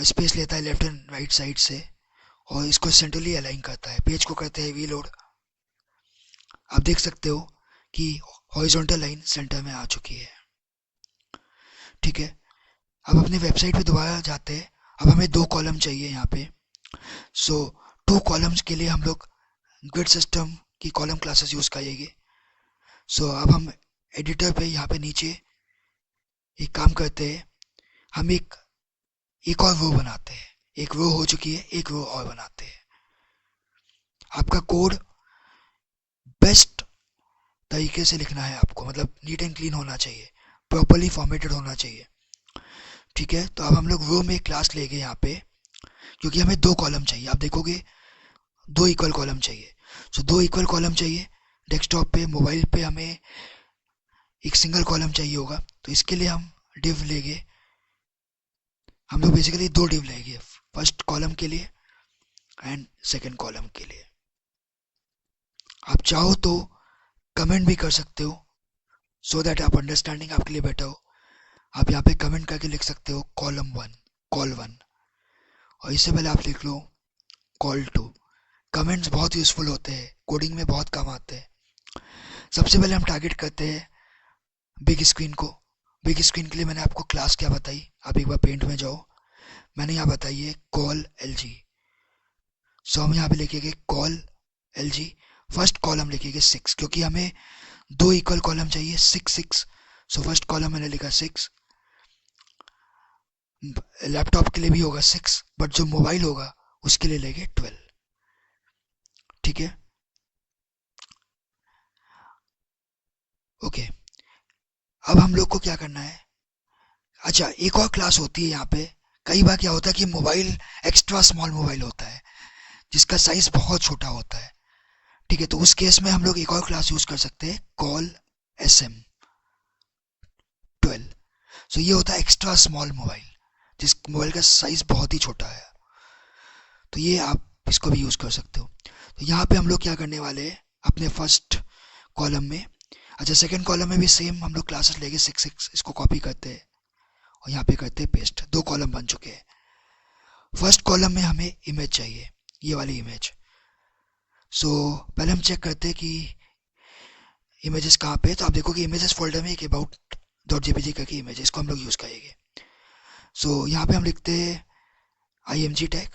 स्पेस लेता है लेफ्ट एंड राइट साइड से और इसको सेंट्रली अलाइन करता है। पेज को करते हैं वी लोड। आप देख सकते हो कि हॉरिजॉन्टल लाइन सेंटर में आ चुकी है। ठीक है, अब अपने वेबसाइट पे दोबारा जाते हैं। अब हमें 2 कॉलम चाहिए यहाँ पे। सो 2 कॉलम्स के लिए हम लोग ग्रिड सिस्टम की कॉलम क्लासेस यूज़ करेंगे। सो अब हम एडिटर पे यहाँ पे नीचे एक काम करते हैं, हम एक और रो बनाते हैं। एक रो हो चुकी है, एक रो और बनाते हैं। आपका कोड बेस्ट तरीके से लिखना है आपको, मतलब नीट एंड क्लीन होना चाहिए, प्रॉपरली फॉर्मेटेड होना चाहिए। ठीक है, तो अब हम लोग रो में एक क्लास लेंगे यहाँ पे, क्योंकि हमें 2 कॉलम चाहिए। आप देखोगे 2 इक्वल कॉलम चाहिए। सो 2 इक्वल कॉलम चाहिए। डेस्कटॉप पे, मोबाइल पे हमें एक सिंगल कॉलम चाहिए होगा, तो इसके लिए हम डिव लेंगे। हम लोग बेसिकली 2 डिव लेंगे, फर्स्ट कॉलम के लिए एंड सेकंड कॉलम के लिए। आप चाहो तो कमेंट भी कर सकते हो सो दैट आप अंडरस्टैंडिंग आपके लिए बेटर हो। आप यहाँ पे कमेंट करके लिख सकते हो कॉलम 1, कॉल 1, और इससे पहले आप लिख लो कॉल 2। कमेंट्स बहुत यूजफुल होते हैं, कोडिंग में बहुत काम आते हैं। सबसे पहले हम टारगेट करते हैं बिग स्क्रीन को। बिग स्क्रीन के लिए मैंने आपको क्लास क्या बताई, आप एक बार पेंट में जाओ। मैंने यहाँ बताई है कॉल LG। सो हम यहाँ पे लिखेंगे कॉल LG। फर्स्ट कॉलम लिखेंगे 6, क्योंकि हमें 2 इक्वल कॉलम चाहिए, 6 6। सो फर्स्ट कॉलम मैंने लिखा 6। लैपटॉप के लिए भी होगा 6, बट जो मोबाइल होगा उसके लिए लेंगे 12। ठीक है, ओके। अब हम लोग को क्या करना है, अच्छा एक और क्लास होती है यहाँ पे। कई बार क्या होता है कि मोबाइल एक्स्ट्रा स्मॉल मोबाइल होता है जिसका साइज बहुत छोटा होता है। ठीक है, तो उस केस में हम लोग एक और क्लास यूज कर सकते हैं कॉल SM12। सो ये होता है एक्स्ट्रा स्मॉल मोबाइल, जिस मोबाइल का साइज बहुत ही छोटा है। तो ये आप इसको भी यूज कर सकते हो। तो यहाँ पे हम लोग क्या करने वाले हैं अपने फर्स्ट कॉलम में, अच्छा सेकंड कॉलम में भी सेम हम लोग क्लासेस लेके 6 6 इसको कॉपी करते हैं और यहाँ पे करते हैं पेस्ट। 2 कॉलम बन चुके हैं। फर्स्ट कॉलम में हमें इमेज चाहिए, ये वाली इमेज। सो पहले हम चेक करते हैं कि इमेजेस कहाँ पे है। तो आप देखो कि इमेजेस फोल्डर में एक about.jpg करके इमेज, इसको हम लोग यूज़ करेंगे। सो यहाँ पे हम लिखते हैं img टैग,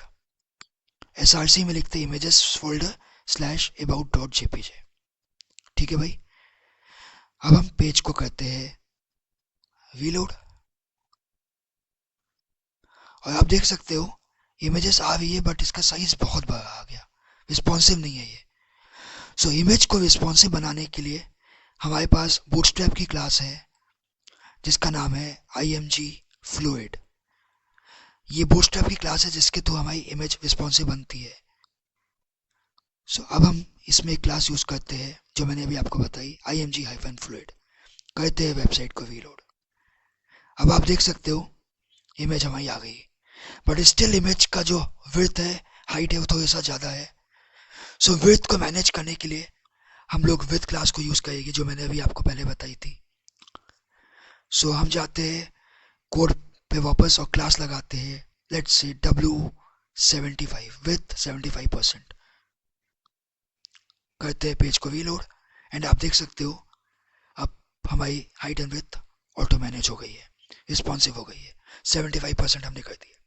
src में लिखते हैं इमेजेस फोल्डर /about.jpg। ठीक है भाई, अब हम पेज को करते हैं रीलोड और आप देख सकते हो इमेजेस आ रही है, बट इसका साइज बहुत बड़ा आ गया, रिस्पॉन्सिव नहीं है ये। सो इमेज को रिस्पॉन्सिव बनाने के लिए हमारे पास बूटस्ट्रैप की क्लास है जिसका नाम है img fluid। ये बूटस्ट्रैप की क्लास है जिसके थ्रू हमारी इमेज रिस्पॉन्सिव बनती है। सो अब हम इसमें एक क्लास यूज करते हैं जो मैंने अभी आपको बताई, img-fluid। करते हैं वेबसाइट को रीलोड। अब आप देख सकते हो इमेज हमारी आ गई, बट स्टिल इमेज का जो विड्थ है, हाइट है, वो थोड़ा सा ज़्यादा है। सो विड्थ को मैनेज करने के लिए हम लोग विड्थ क्लास को यूज करेंगे जो मैंने अभी आपको पहले बताई थी। सो हम जाते हैं कोड पे वापस और क्लास लगाते हैं, लेट्स से W75 विथ 75%। करते हैं पेज को रीलोड एंड आप देख सकते हो अब हमारी height and width auto manage हो गई है, रिस्पॉन्सिव हो गई है, 75% हमने कर दिया।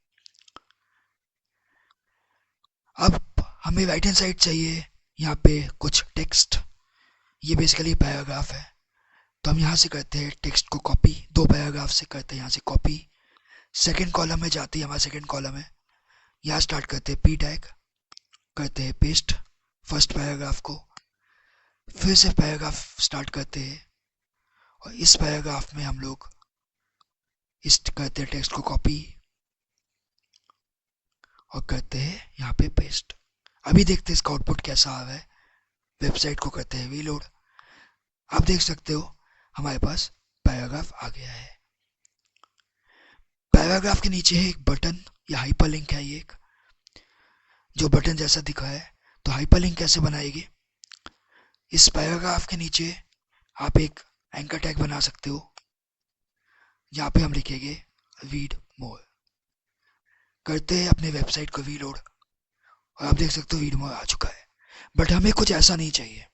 अब हमें राइट हैंड साइड चाहिए यहाँ पे कुछ टेक्स्ट, ये बेसिकली पैराग्राफ है, तो हम यहाँ से करते हैं टेक्स्ट को कॉपी, 2 पैराग्राफ से करते हैं यहाँ से कॉपी, सेकेंड कॉलम में जाती है, हमारा सेकेंड कॉलम है, यहाँ स्टार्ट करते हैं पी टैग, करते हैं पेस्ट फर्स्ट पैराग्राफ को, फिर से पैराग्राफ स्टार्ट करते हैं और इस पैराग्राफ में हम लोग इस करते हैं टेक्स्ट को कॉपी और करते हैं यहाँ पे पेस्ट। अभी देखते हैं इसका आउटपुट कैसा आ रहा है। वेबसाइट को करते हैं रीलोड, आप देख सकते हो हमारे पास पैराग्राफ आ गया है। पैराग्राफ के नीचे है एक बटन या हाइपरलिंक है, ये एक जो बटन जैसा दिखा है। तो हाइपरलिंक कैसे बनाएगी, इस पैराग्राफ के नीचे आप एक एंकर टैग बना सकते हो, जहाँ पे हम लिखेंगे रीड मोर, करते हैं अपने वेबसाइट को रीलोड और आप देख सकते हो रीड मोर आ चुका है। बट हमें कुछ ऐसा नहीं चाहिए,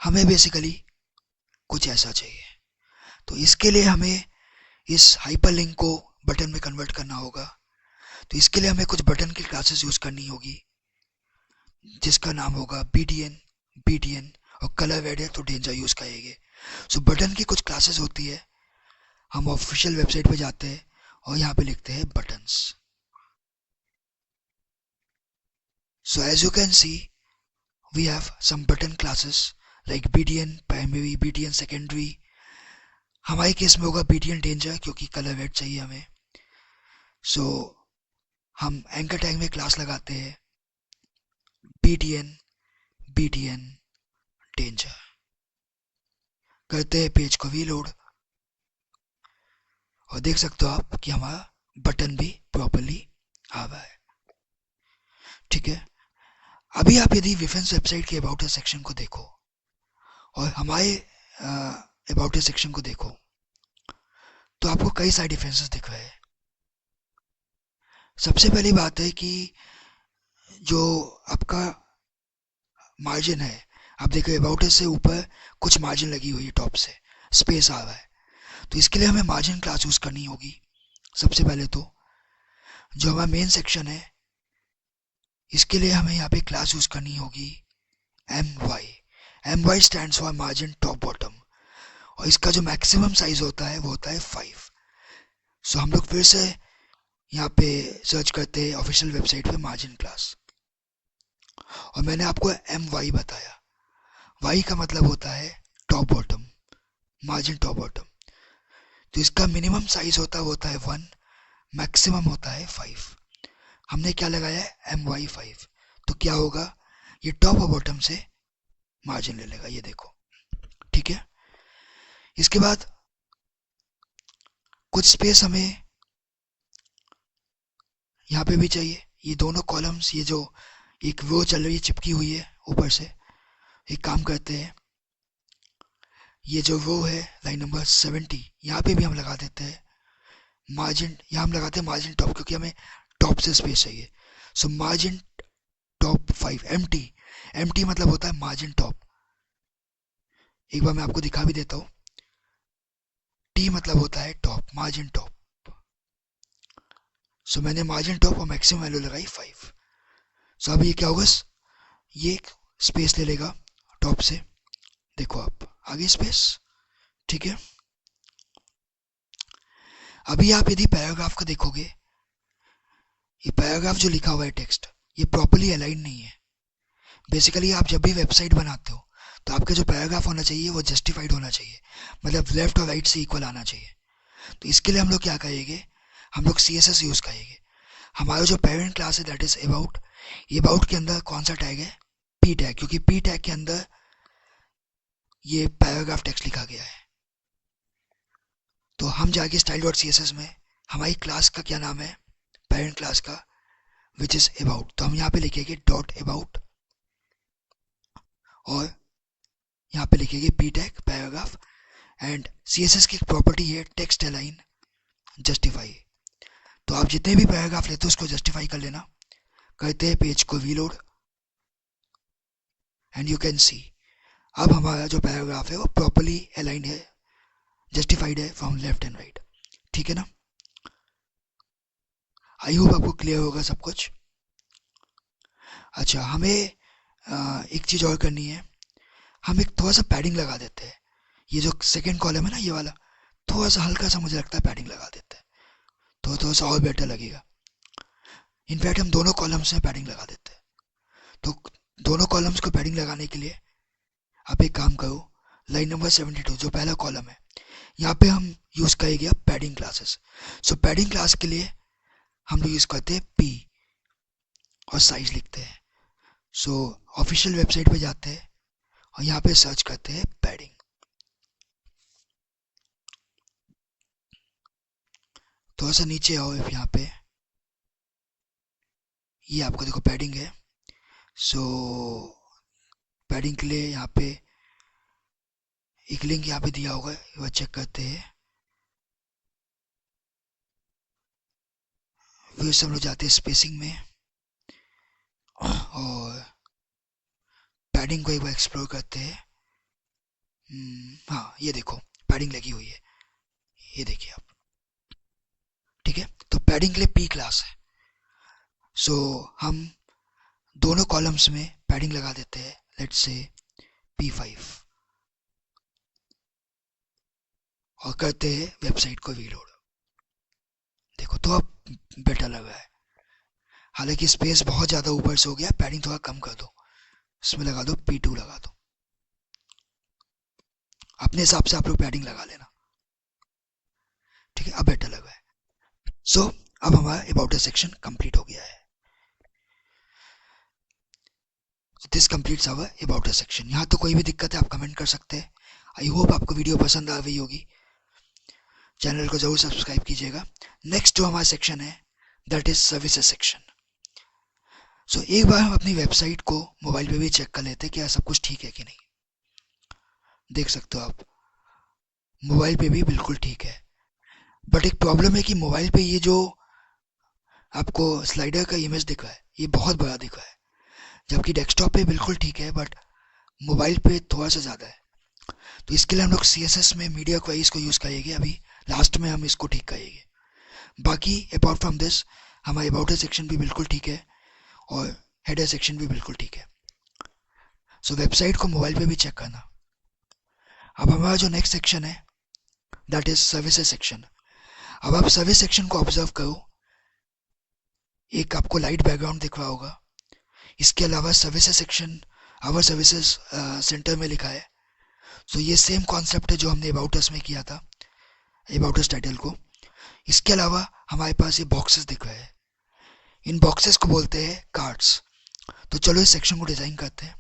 हमें बेसिकली कुछ ऐसा चाहिए। तो इसके लिए हमें इस हाइपरलिंक को बटन में कन्वर्ट करना होगा। तो इसके लिए हमें कुछ बटन की क्लासेस यूज करनी होगी, जिसका नाम होगा BTN और कलर वेड है तो डेंजर यूज करेंगे। सो बटन की कुछ क्लासेस होती है, हम ऑफिशियल वेबसाइट पे जाते हैं और यहाँ पे लिखते हैं buttons. So as you can see we have some button classes like BTN primary, BTN secondary, हमारे केस में होगा BTN डेंजर क्योंकि कलर वेड चाहिए हमें। सो हम एंकर टैग में क्लास लगाते हैं BTN डेंजर, करते हैं पेज को रीलोड और देख सकते हो आप कि हमारा बटन भी प्रॉपर्ली आ रहा है। ठीक है, अभी आप यदि विफेंस वेबसाइट के अबाउट सेक्शन को देखो और हमारे अबाउट सेक्शन को देखो तो आपको कई सारे डिफरेंसेस दिख रहे हैं। सबसे पहली बात है कि जो आपका मार्जिन है, आप देखो अबाउट से ऊपर कुछ मार्जिन लगी हुई है, टॉप से स्पेस आ रहा है, तो इसके लिए हमें मार्जिन क्लास यूज करनी होगी। सबसे पहले तो जो हमारा मेन सेक्शन है इसके लिए हमें यहाँ पे क्लास यूज करनी होगी MY stands for margin top bottom और इसका जो मैक्सिमम साइज होता है वो होता है 5। सो हम लोग फिर से यहाँ पे सर्च करते हैं ऑफिशियल वेबसाइट पे मार्जिन क्लास और मैंने आपको MY बताया, Y का मतलब होता है top bottom, margin top bottom. तो इसका मिनिमम साइज होता है 1, मैक्सिमम होता है 5। हमने क्या लगाया है MY 5, तो क्या होगा ये टॉप और बॉटम से मार्जिन ले लेगा, ये देखो। ठीक है, इसके बाद कुछ स्पेस हमें यहाँ पे भी चाहिए। ये दोनों कॉलम्स, ये जो एक रो चल रही है चिपकी हुई है ऊपर से, एक काम करते हैं ये जो रो है लाइन नंबर 70 यहाँ पे भी हम लगा देते हैं मार्जिन, यहाँ हम लगाते हैं मार्जिन टॉप क्योंकि हमें टॉप से स्पेस चाहिए। सो मार्जिन टॉप 5 एम्प्टी मतलब होता है मार्जिन टॉप। एक बार मैं आपको दिखा भी देता हूँ, T मतलब होता है टॉप, मार्जिन टॉप। सो मैंने मार्जिन टॉप और मैक्सिमम वैल्यू लगाई 5। सो अब ये क्या होगा, ये स्पेस ले लेगा टॉप से, देखो आप आगे स्पेस। ठीक है, अभी आप यदि पैराग्राफ का देखोगे, ये पैराग्राफ जो लिखा हुआ है टेक्स्ट, ये प्रॉपर्ली अलाइन नहीं है। बेसिकली आप जब भी वेबसाइट बनाते हो तो आपका जो पैराग्राफ होना चाहिए वो जस्टिफाइड होना चाहिए, मतलब लेफ्ट और राइट से इक्वल आना चाहिए। तो इसके लिए हम लोग क्या करेंगे, हम लोग CSS यूज करेंगे। हमारा जो पेरेंट क्लास है दैट इज अबाउट, अबाउट के अंदर कौन सा टैग है, P टैग, क्योंकि P टैग के अंदर ये पैराग्राफ टेक्स्ट लिखा गया है। तो हम जाके style.css में हमारी क्लास का क्या नाम है, पेरेंट क्लास का, विच इज अबाउट। तो हम यहाँ पे लिखेंगे डॉट अबाउट और यहाँ पे लिखेंगे P tag paragraph and CSS की प्रॉपर्टी है टेक्स्ट अलाइन जस्टिफाई। तो आप जितने भी पैराग्राफ लेते हो उसको जस्टिफाई कर लेना। करते हैं पेज को रीलोड एंड यू कैन सी अब हमारा जो पैराग्राफ है वो प्रॉपरली अलाइंड है, जस्टिफाइड है फ्रॉम लेफ्ट एंड राइट। ठीक है ना? आई होप आपको क्लियर होगा सब कुछ। अच्छा, हमें एक चीज़ और करनी है, हम एक थोड़ा सा पैडिंग लगा देते हैं। ये जो सेकंड कॉलम है ना, ये वाला थोड़ा सा हल्का सा मुझे लगता है पैडिंग लगा देते हैं तो थोड़ा सा और बेटर लगेगा। इनफैक्ट हम दोनों कॉलम्स में पैडिंग लगा देते हैं। तो दोनों कॉलम्स को पैडिंग लगाने के लिए आप एक काम करो, लाइन नंबर 72 जो पहला कॉलम है, यहाँ पे हम यूज़ करेंगे अब पैडिंग क्लासेस। सो पैडिंग क्लास के लिए हम लोग यूज़ करते हैं पी और साइज लिखते हैं। सो ऑफिशियल वेबसाइट पे जाते हैं और यहाँ पे सर्च करते हैं पैडिंग। थोड़ा सा नीचे आओ, यहाँ पे ये आपको देखो पैडिंग है। सो पैडिंग के लिए यहाँ पे एक लिंक यहाँ पे दिया होगा, वह चेक करते हैं। फिर से हम लोग जाते हैं स्पेसिंग में और पैडिंग को एक बार एक्सप्लोर करते हैं। हाँ, ये देखो पैडिंग लगी हुई है, ये देखिए आप। ठीक है, तो पैडिंग के लिए पी क्लास है। सो हम दोनों कॉलम्स में पैडिंग लगा देते हैं, लेट्स से P5, और करते हैं वेबसाइट को रीलोड। देखो तो अब बेटर लग रहा है, हालांकि स्पेस बहुत ज़्यादा ऊपर से हो गया, पैडिंग थोड़ा कम कर दो, इसमें लगा दो P2 लगा दो, अपने हिसाब से आप लोग पैडिंग लगा लेना। ठीक है, अब बेटर लग रहा है। सो अब हमारा अबाउट सेक्शन कंप्लीट हो गया है। This completes our about section. यहाँ तो कोई भी दिक्कत है आप कमेंट कर सकते हैं। आई होप आपको वीडियो पसंद आ गई होगी। चैनल को जरूर सब्सक्राइब कीजिएगा। नेक्स्ट जो हमारा सेक्शन है दैट इज सर्विसेज सेक्शन। सो एक बार हम अपनी वेबसाइट को मोबाइल पे भी चेक कर लेते हैं क्या सब कुछ ठीक है कि नहीं। देख सकते हो आप, मोबाइल पे भी बिल्कुल ठीक है, बट एक प्रॉब्लम है कि मोबाइल पे ये जो आपको स्लाइडर का इमेज दिख रहा है ये बहुत बड़ा दिख रहा है, जबकि डेस्कटॉप पे बिल्कुल ठीक है बट मोबाइल पे थोड़ा सा ज़्यादा है। तो इसके लिए हम लोग CSS में मीडिया क्वेरीज को यूज़ करेंगे, अभी लास्ट में हम इसको ठीक करेंगे। बाकी अपार्ट फ्रॉम दिस हमारे अबाउट सेक्शन भी बिल्कुल ठीक है और हेडर सेक्शन भी बिल्कुल ठीक है। सो वेबसाइट को मोबाइल पे भी चेक करना। अब हमारा जो नेक्स्ट सेक्शन है दैट इज सर्विसेज सेक्शन। अब आप सर्विस सेक्शन को ऑब्जर्व करो, एक आपको लाइट बैकग्राउंड दिख रहा होगा। इसके अलावा services section our services centre में लिखा है। सो ये सेम कॉन्सेप्ट है जो हमने अबाउट अस में किया था, अबाउट अस टाइटल को। इसके अलावा हमारे पास ये बॉक्सेस दिख रहे हैं, इन बॉक्सेस को बोलते हैं कार्ड्स। तो चलो इस सेक्शन को डिज़ाइन करते हैं।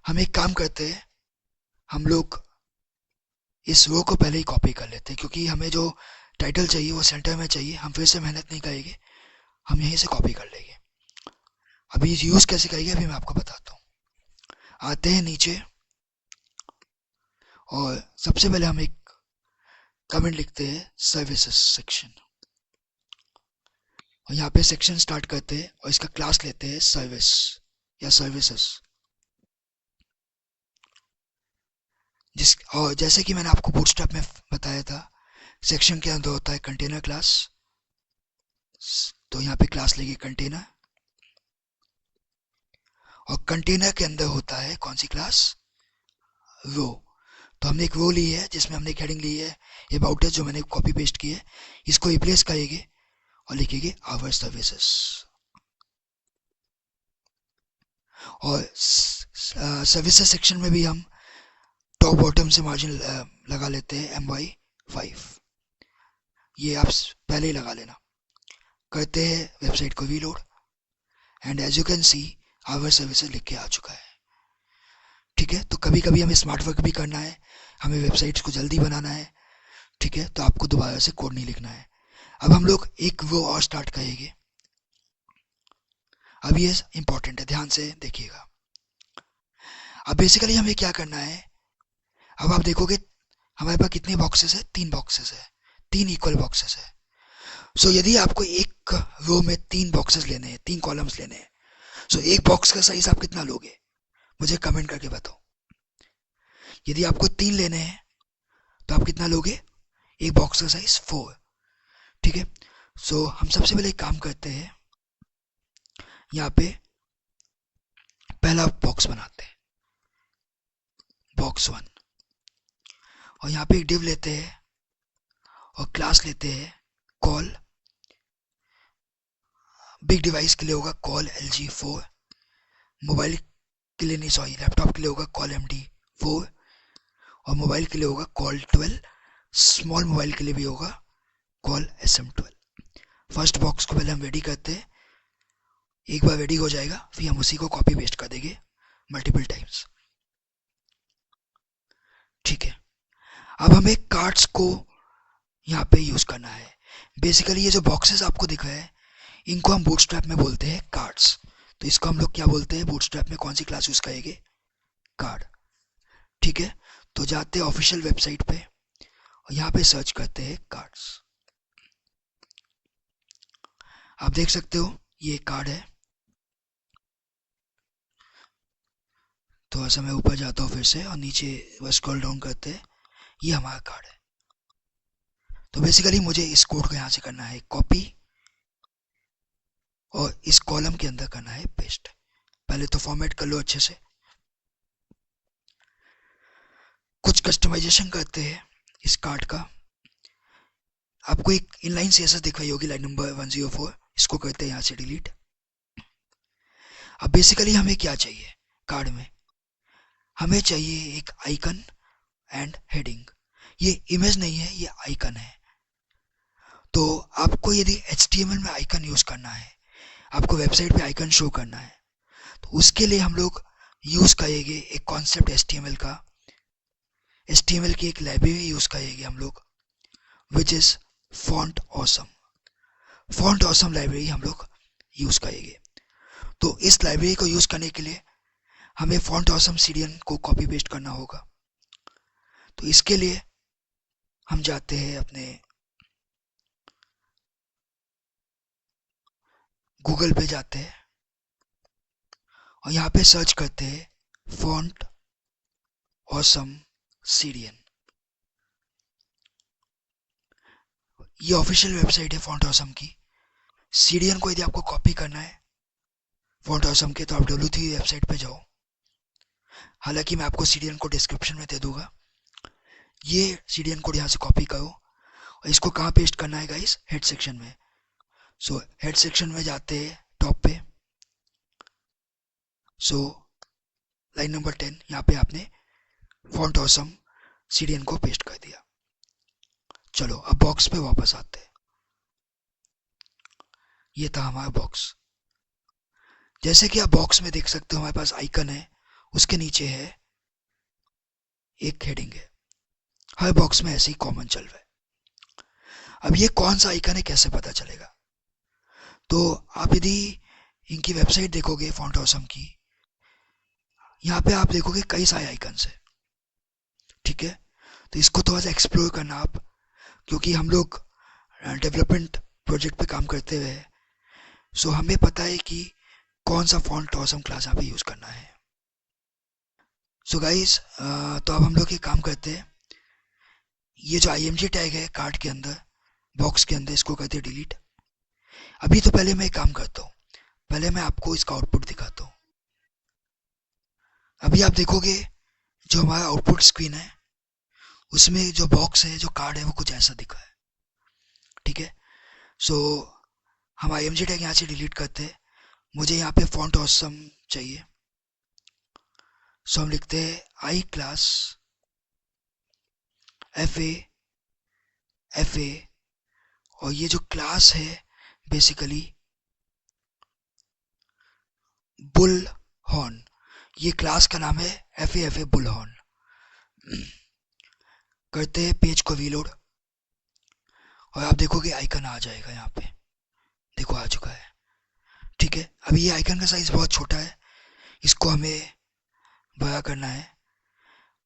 हम एक काम करते हैं, हम लोग इस रो को पहले ही कॉपी कर लेते हैं, क्योंकि हमें जो टाइटल चाहिए वो सेंटर में चाहिए। हम फिर से मेहनत नहीं करेंगे, हम यहीं से कॉपी कर लेंगे। अभी यूज़ कैसे करेंगे अभी मैं आपको बताता हूँ। आते हैं नीचे और सबसे पहले हम एक कमेंट लिखते हैं सर्विसेज सेक्शन, और यहाँ पे सेक्शन स्टार्ट करते हैं और इसका क्लास लेते हैं सर्विस या सर्विसेज। और जैसे कि मैंने आपको बूटस्ट्रैप में बताया था, सेक्शन के अंदर होता है कंटेनर क्लास। तो यहाँ पे क्लास लेगी कंटेनर, और कंटेनर के अंदर होता है कौन सी क्लास, रो। तो हमने एक रो ली है जिसमें हमने एक हेडिंग ली है अबाउट अस, जो मैंने कॉपी पेस्ट की है। इसको रिप्लेस करेंगे और लिखेंगे आवर सर्विसेज। और सर्विसेज सेक्शन में भी हम टॉप बॉटम से मार्जिन लगा लेते हैं MY5। ये आप पहले ही लगा लेना। करते हैं वेबसाइट को reload and as you can see our services लिख के आ चुका है। ठीक है, तो कभी कभी हमें स्मार्ट वर्क भी करना है, हमें वेबसाइट्स को जल्दी बनाना है। ठीक है, तो आपको दोबारा से कोड नहीं लिखना है। अब हम लोग एक वो और स्टार्ट करेंगे। अब ये इंपॉर्टेंट है, ध्यान से देखिएगा। अब बेसिकली हमें क्या करना है, अब आप देखोगे हमारे पास कितने बॉक्सेस है, 3 बॉक्सेस है, 3 इक्वल बॉक्सेस है। सो यदि आपको एक रो में 3 बॉक्सेस लेने हैं, 3 कॉलम्स लेने हैं, सो एक बॉक्स का साइज आप कितना लोगे, मुझे कमेंट करके बताओ। यदि आपको 3 लेने हैं तो आप कितना लोगे? एक बॉक्स का साइज 4, ठीक है। सो हम सबसे पहले एक काम करते हैं, यहाँ पे पहला बॉक्स बनाते हैं, बॉक्स 1, और यहाँ पे एक डिव लेते हैं और क्लास लेते हैं कॉल। बिग डिवाइस के लिए होगा कॉल LG4, मोबाइल के लिए नहीं, सॉरी, लैपटॉप के लिए होगा कॉल MD4, और मोबाइल के लिए होगा कॉल 12, स्मॉल मोबाइल के लिए भी होगा कॉल SM12। फर्स्ट बॉक्स को पहले हम रेडी करते हैं, एक बार रेडी हो जाएगा फिर हम उसी को कॉपी पेस्ट कर देंगे मल्टीपल टाइम्स, ठीक है। अब हमें कार्ड्स को यहाँ पे यूज करना है। बेसिकली ये जो बॉक्सेस आपको दिख रहे हैं इनको हम बूटस्ट्रैप में बोलते हैं कार्ड्स। तो इसको हम लोग क्या बोलते हैं, बूटस्ट्रैप में कौन सी क्लास यूज करेंगे? कार्ड, ठीक है। तो जाते हैं ऑफिशियल वेबसाइट पे और यहाँ पे सर्च करते हैं कार्ड्स। आप देख सकते हो ये कार्ड है। तो ऐसा मैं ऊपर जाता हूँ फिर से और नीचे स्क्रॉल डाउन करते हैं, ये हमारा कार्ड है। तो बेसिकली मुझे इस कोड को यहाँ से करना है कॉपी और इस कॉलम के अंदर करना है पेस्ट। पहले तो फॉर्मेट कर लो अच्छे से। कुछ कस्टमाइजेशन करते हैं इस कार्ड का। आपको एक इनलाइन CSS दिख रही होगी, लाइन नंबर 104, इसको करते हैं यहाँ से डिलीट। अब बेसिकली हमें क्या चाहिए कार्ड में? हमें चाहिए एक आइकन एंड हेडिंग। ये इमेज नहीं है, ये आइकन है। तो आपको यदि HTML में आइकन यूज करना है, आपको वेबसाइट पे आइकन शो करना है, तो उसके लिए हम लोग यूज करेंगे एक कॉन्सेप्ट HTML का। HTML की एक लाइब्रेरी यूज करेंगे हम लोग, which is font awesome. Font awesome library हम लोग यूज करेंगे। तो इस लाइब्रेरी को यूज करने के लिए हमें फॉन्ट ऑसम CDN को कॉपी पेस्ट करना होगा। तो इसके लिए हम जाते हैं अपने गूगल पे जाते हैं और यहाँ पे सर्च करते हैं फॉन्ट ऑसम CDN। ये ऑफिशियल वेबसाइट है फॉन्ट ऑसम की। CDN को यदि आपको कॉपी करना है फॉन्ट ऑसम के, तो आप W3 वेबसाइट पे जाओ। हालांकि मैं आपको CDN को डिस्क्रिप्शन में दे दूंगा। ये CDN कोड यहाँ से कॉपी करो और इसको कहाँ पेस्ट करना है गाइस? हेड सेक्शन में। सो हेड सेक्शन में जाते हैं टॉप पे। सो लाइन नंबर 10, यहाँ पे आपने फॉन्ट ऑसम CDN को पेस्ट कर दिया। चलो अब बॉक्स पे वापस आते हैं। ये था हमारा बॉक्स। जैसे कि आप बॉक्स में देख सकते हो हमारे पास आइकन है, उसके नीचे है एक हेडिंग है। हर बॉक्स में ऐसे ही कॉमन चल रहा है। अब ये कौन सा आइकन है कैसे पता चलेगा? तो आप यदि इनकी वेबसाइट देखोगे फॉन्ट ऑसम की, यहाँ पे आप देखोगे कई सारे आइकन्स है, ठीक है। तो इसको थोड़ा सा एक्सप्लोर करना आप, क्योंकि हम लोग डेवलपमेंट प्रोजेक्ट पे काम करते हुए हैं। सो हमें पता है कि कौन सा फॉन्ट ऑसम क्लास यहाँ पे यूज करना है। सो गाइस, तो अब हम लोग ये काम करते हैं, ये जो IMG टैग है कार्ड के अंदर, बॉक्स के अंदर, इसको करते हैं डिलीट। अभी तो पहले मैं एक काम करता हूँ, पहले मैं आपको इसका आउटपुट दिखाता हूँ। अभी आप देखोगे जो हमारा आउटपुट स्क्रीन है उसमें जो बॉक्स है, जो कार्ड है, वो कुछ ऐसा दिखा है, ठीक है। सो हम IMG टैग यहाँ से डिलीट करते हैं। मुझे यहाँ पे फॉन्ट ऑसम चाहिए। सो हम लिखते हैं आई क्लास FA और ये जो क्लास है बेसिकली बुल हॉर्न, ये क्लास का नाम है FA बुल हॉर्न। करते हैं पेज को रीलोड और आप देखोगे आइकन आ जाएगा यहाँ पे, देखो आ चुका है, ठीक है। अभी ये आइकन का साइज बहुत छोटा है, इसको हमें बड़ा करना है।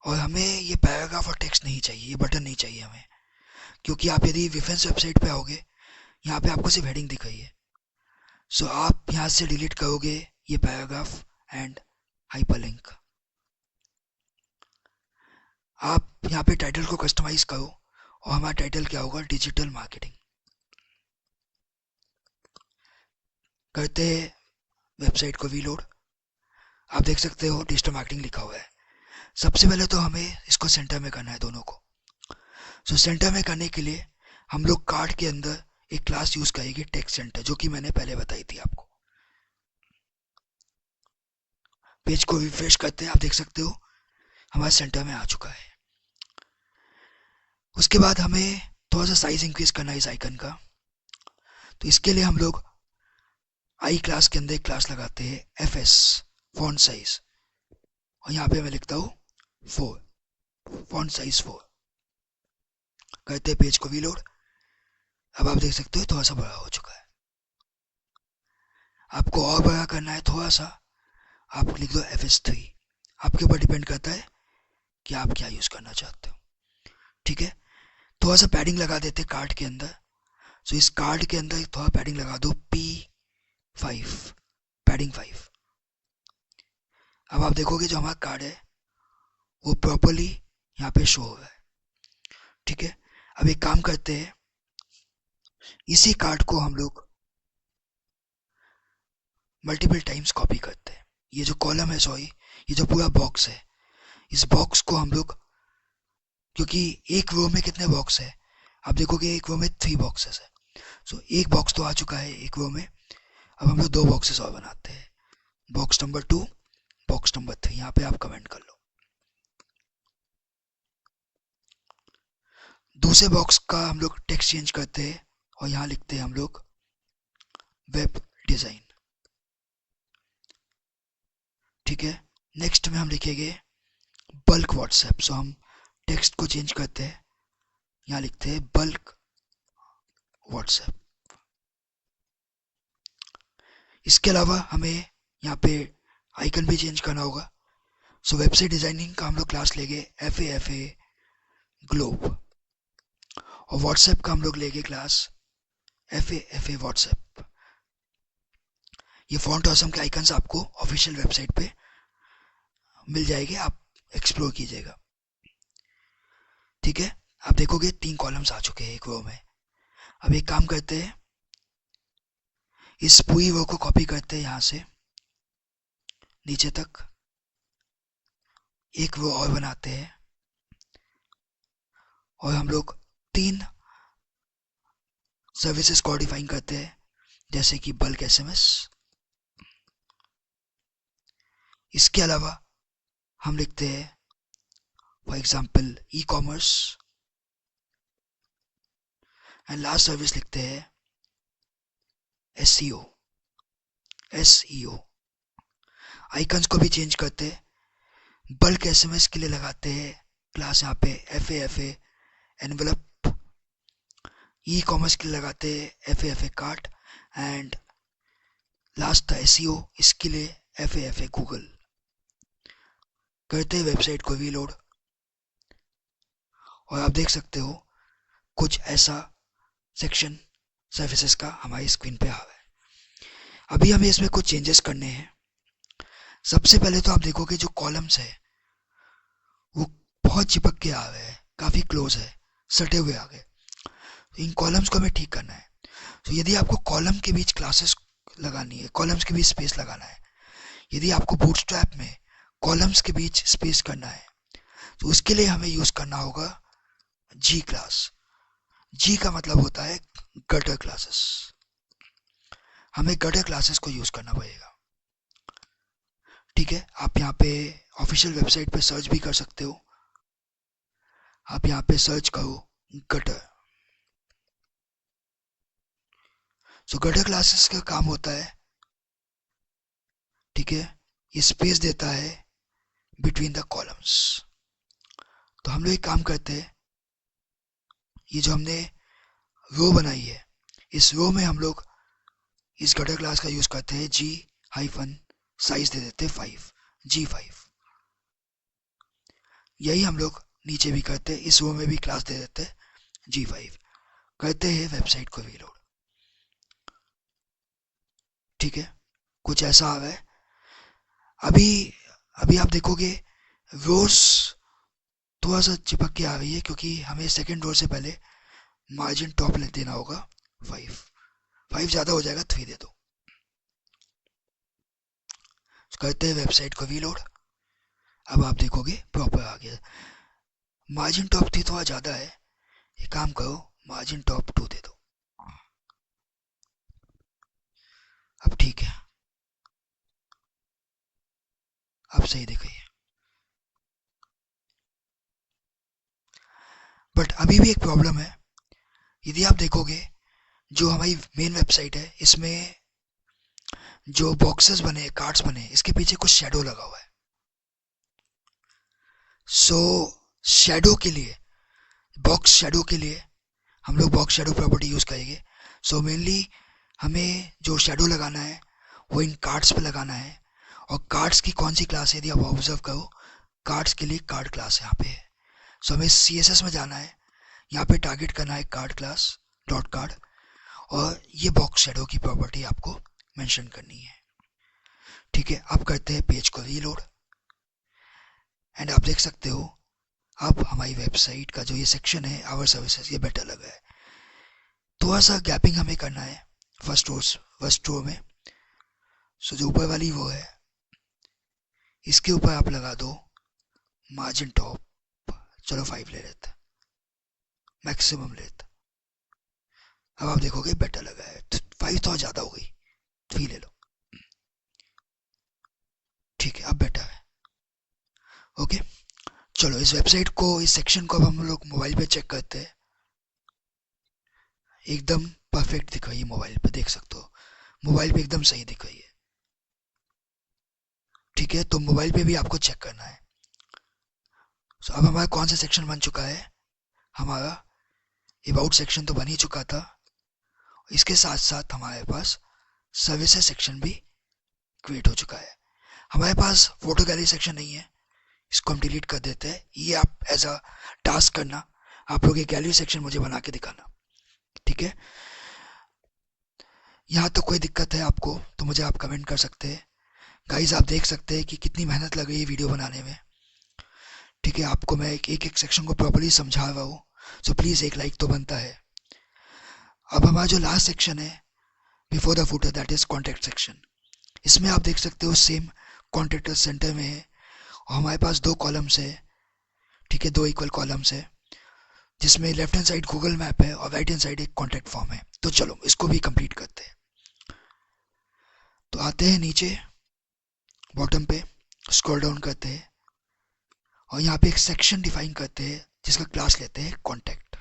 और हमें ये पैराग्राफ और टेक्स्ट नहीं चाहिए, ये बटन नहीं चाहिए हमें, क्योंकि आप यदि विफेंस वेबसाइट पे आओगे यहाँ पे आपको सिर्फ हेडिंग दिख रही है। सो आप यहाँ से डिलीट करोगे ये पैराग्राफ एंड हाइपरलिंक। आप यहाँ पे टाइटल को कस्टमाइज करो और हमारा टाइटल क्या होगा, डिजिटल मार्केटिंग। करते हैं वेबसाइट को रीलोड। आप देख सकते हो डिजिटल मार्केटिंग लिखा हुआ है। सबसे पहले तो हमें इसको सेंटर में करना है दोनों को। सो सेंटर में करने के लिए हम लोग कार्ड के अंदर एक क्लास यूज करेंगे टेक्स्ट सेंटर, जो कि मैंने पहले बताई थी आपको। पेज को रिफ्रेश करते हैं, आप देख सकते हो हमारे सेंटर में आ चुका है। उसके बाद हमें थोड़ा सा साइज इंक्रीज करना है इस आइकन का। तो इसके लिए हम लोग आई क्लास के अंदर एक क्लास लगाते हैं FS फॉन्ट साइज, और यहाँ पे मैं लिखता हूँ 4, फॉन्ट साइज 4। करते हैं पेज को रीलोड। अब आप देख सकते हो थोड़ा सा बड़ा हो चुका है। आपको और बड़ा करना है थोड़ा सा, आप लिख दो FS3। आपके ऊपर डिपेंड करता है कि आप क्या यूज करना चाहते हो। ठीक है, थोड़ा सा पैडिंग लगा देते कार्ड के अंदर। सो इस कार्ड के अंदर थोड़ा पैडिंग लगा दो, P5, पैडिंग 5। अब आप देखोगे जो हमारा कार्ड है वो प्रॉपरली यहाँ पे शो हो रहा है। ठीक है, अब एक काम करते हैं, इसी कार्ड को हम लोग मल्टीपल टाइम्स कॉपी करते हैं। ये जो कॉलम है, सॉरी, ये जो पूरा बॉक्स है, इस बॉक्स को हम लोग, क्योंकि एक रो में कितने बॉक्स है, आप देखोगे एक रो में 3 बॉक्सेस है। सो एक बॉक्स तो आ चुका है एक रो में। अब हम लोग 2 बॉक्सेस और बनाते हैं, बॉक्स नंबर 2, बॉक्स नंबर 3। यहाँ पे आप कमेंट कर लो। दूसरे बॉक्स का हम लोग टेक्स्ट चेंज करते हैं और यहाँ लिखते हैं हम लोग वेब डिजाइन। ठीक है, नेक्स्ट में हम लिखेंगे बल्क व्हाट्सएप। सो हम टेक्स्ट को चेंज करते हैं, यहाँ लिखते हैं बल्क व्हाट्सएप। इसके अलावा हमें यहाँ पे आइकन भी चेंज करना होगा। सो वेबसाइट डिजाइनिंग का हम लोग क्लास लेंगे FA ग्लोब, और व्हाट्सएप का हम लोग लेंगे क्लास FA व्हाट्सएप। ये फॉन्ट ऑसम के आइकन्स आपको ऑफिशियल वेबसाइट पे मिल जाएंगे, आप एक्सप्लोर कीजिएगा। ठीक है, आप देखोगे 3 कॉलम्स आ चुके हैं एक रो में। अब एक काम करते हैं, इस पूरी रो को कॉपी करते हैं यहाँ से नीचे तक, एक रो और बनाते हैं, और हम लोग 3 सर्विसेज को डिफाइन करते हैं, जैसे कि बल्क SMS। इसके अलावा हम लिखते हैं for example e-commerce, and last service लिखते हैं SEO। आइकन्स को भी चेंज करते हैं, बल्क SMS के लिए लगाते हैं क्लास यहाँ पे FA एनवेलप, ई-कॉमर्स के लिए लगाते हैं FA कार्ट, एंड लास्ट था SEO, इसके लिए FA गूगल। करते हैं वेबसाइट को रीलोड, और आप देख सकते हो कुछ ऐसा सेक्शन सर्विसेज का हमारी स्क्रीन पे आ रहा है। अभी हमें इसमें कुछ चेंजेस करने हैं। सबसे पहले तो आप देखोगे जो कॉलम्स है वो बहुत चिपक के आ रहे हैं, काफ़ी क्लोज है, सटे हुए आ गए। तो इन कॉलम्स को हमें ठीक करना है। तो यदि आपको कॉलम के बीच क्लासेस लगानी है, कॉलम्स के बीच स्पेस लगाना है, यदि आपको बूटस्ट्रैप में कॉलम्स के बीच स्पेस करना है, तो उसके लिए हमें यूज करना होगा G क्लास। G का मतलब होता है गटर क्लासेस। हमें गटर क्लासेस को यूज करना पड़ेगा। ठीक है, आप यहाँ पे ऑफिशियल वेबसाइट पे सर्च भी कर सकते हो। आप यहाँ पे सर्च करो गटर। सो गटर क्लासेस का काम होता है, ठीक है, ये स्पेस देता है बिटवीन द कॉलम्स। तो हम लोग एक काम करते हैं, ये जो हमने रो बनाई है, इस रो में हम लोग इस गटर क्लास का यूज करते हैं G हाइफन साइज दे देते हैं 5, G5। यही हम लोग नीचे भी करते हैं, इस रो में भी क्लास दे देते हैं G5। करते हैं वेबसाइट को रीलोड। ठीक है, कुछ ऐसा आ रहा है। अभी अभी आप देखोगे रोज थोड़ा सा चिपक के आ रही है, क्योंकि हमें सेकंड रो से पहले मार्जिन टॉप देना होगा 5। 5 ज़्यादा हो जाएगा, 3 दे दो। करते हैं वेबसाइट को रीलोड। अब आप देखोगे प्रॉपर आ गया। मार्जिन टॉप 3 थोड़ा ज़्यादा है, एक काम करो मार्जिन टॉप 2 दे दो। अब ठीक है, अब सही दिख रही है। बट अभी भी एक प्रॉब्लम है। यदि आप देखोगे जो हमारी मेन वेबसाइट है, इसमें जो बॉक्सेस बने, कार्ड्स बने, इसके पीछे कुछ शेडो लगा हुआ है। सो शेडो के लिए, बॉक्स शेडो के लिए हम लोग बॉक्स शेडो प्रॉपर्टी यूज़ करेंगे। सो मेनली हमें जो शेडो लगाना है वो इन कार्ड्स पे लगाना है। और कार्ड्स की कौन सी क्लास है, यदि आप ऑब्जर्व करो, कार्ड्स के लिए कार्ड क्लास यहाँ पे है। सो हमें CSS में जाना है, यहाँ पे टारगेट करना है कार्ड क्लास डॉट कार्ड, और ये बॉक्स शेडो की प्रॉपर्टी आपको मेंशन करनी है। ठीक है, अब करते हैं पेज को रीलोड। एंड आप देख सकते हो अब हमारी वेबसाइट का जो ये सेक्शन है आवर सर्विसेज, ये बेटर लगा है। थोड़ा सा गैपिंग हमें करना है फर्स्ट रो में। सो जो ऊपर वाली वो है, इसके ऊपर आप लगा दो मार्जिन टॉप, चलो 5 ले लेते, मैक्सिमम लेते। अब आप देखोगे बेटर लगा है। 5 तो ज़्यादा हो गई, 3 ले लो। ठीक है, अब बेटर है। ओके, चलो इस वेबसाइट को, इस सेक्शन को अब हम लोग मोबाइल पे चेक करते हैं। एकदम परफेक्ट दिख रही है, मोबाइल पे देख सकते हो, मोबाइल पे एकदम सही दिख रही है। ठीक है, तो मोबाइल पे भी आपको चेक करना है। So, अब हमारा कौन सा सेक्शन बन चुका है, हमारा अबाउट सेक्शन तो बन ही चुका था। इसके साथ साथ हमारे पास सर्विसेज सेक्शन भी क्रिएट हो चुका है। हमारे पास फोटो गैलरी सेक्शन नहीं है, इसको हम डिलीट कर देते हैं। ये आप एज अ टास्क करना, आप लोग एक गैलरी सेक्शन मुझे बना के दिखाना। ठीक है, यहाँ तो कोई दिक्कत है आपको तो मुझे आप कमेंट कर सकते हैं। गाइज आप देख सकते हैं कि कितनी मेहनत लग रही है वीडियो बनाने में। ठीक है, आपको मैं एक एक सेक्शन को प्रॉपर्ली समझा रहा हूँ, सो प्लीज़ एक लाइक तो बनता है। अब हमारा जो लास्ट सेक्शन है before the footer, that is contact section. इसमें आप देख सकते हो सेम कॉन्टैक्ट सेंटर में है, और हमारे पास 2 कॉलम्स है। ठीक है, 2 इक्वल कॉलम्स है, जिसमें left hand side Google map है और राइट हैंड साइड एक कॉन्टैक्ट फॉर्म है। तो चलो इसको भी कंप्लीट करते हैं। तो आते हैं नीचे बॉटम पे, स्क्रॉल डाउन करते हैं, और यहाँ पे एक सेक्शन डिफाइन करते हैं जिसका क्लास लेते हैं contact.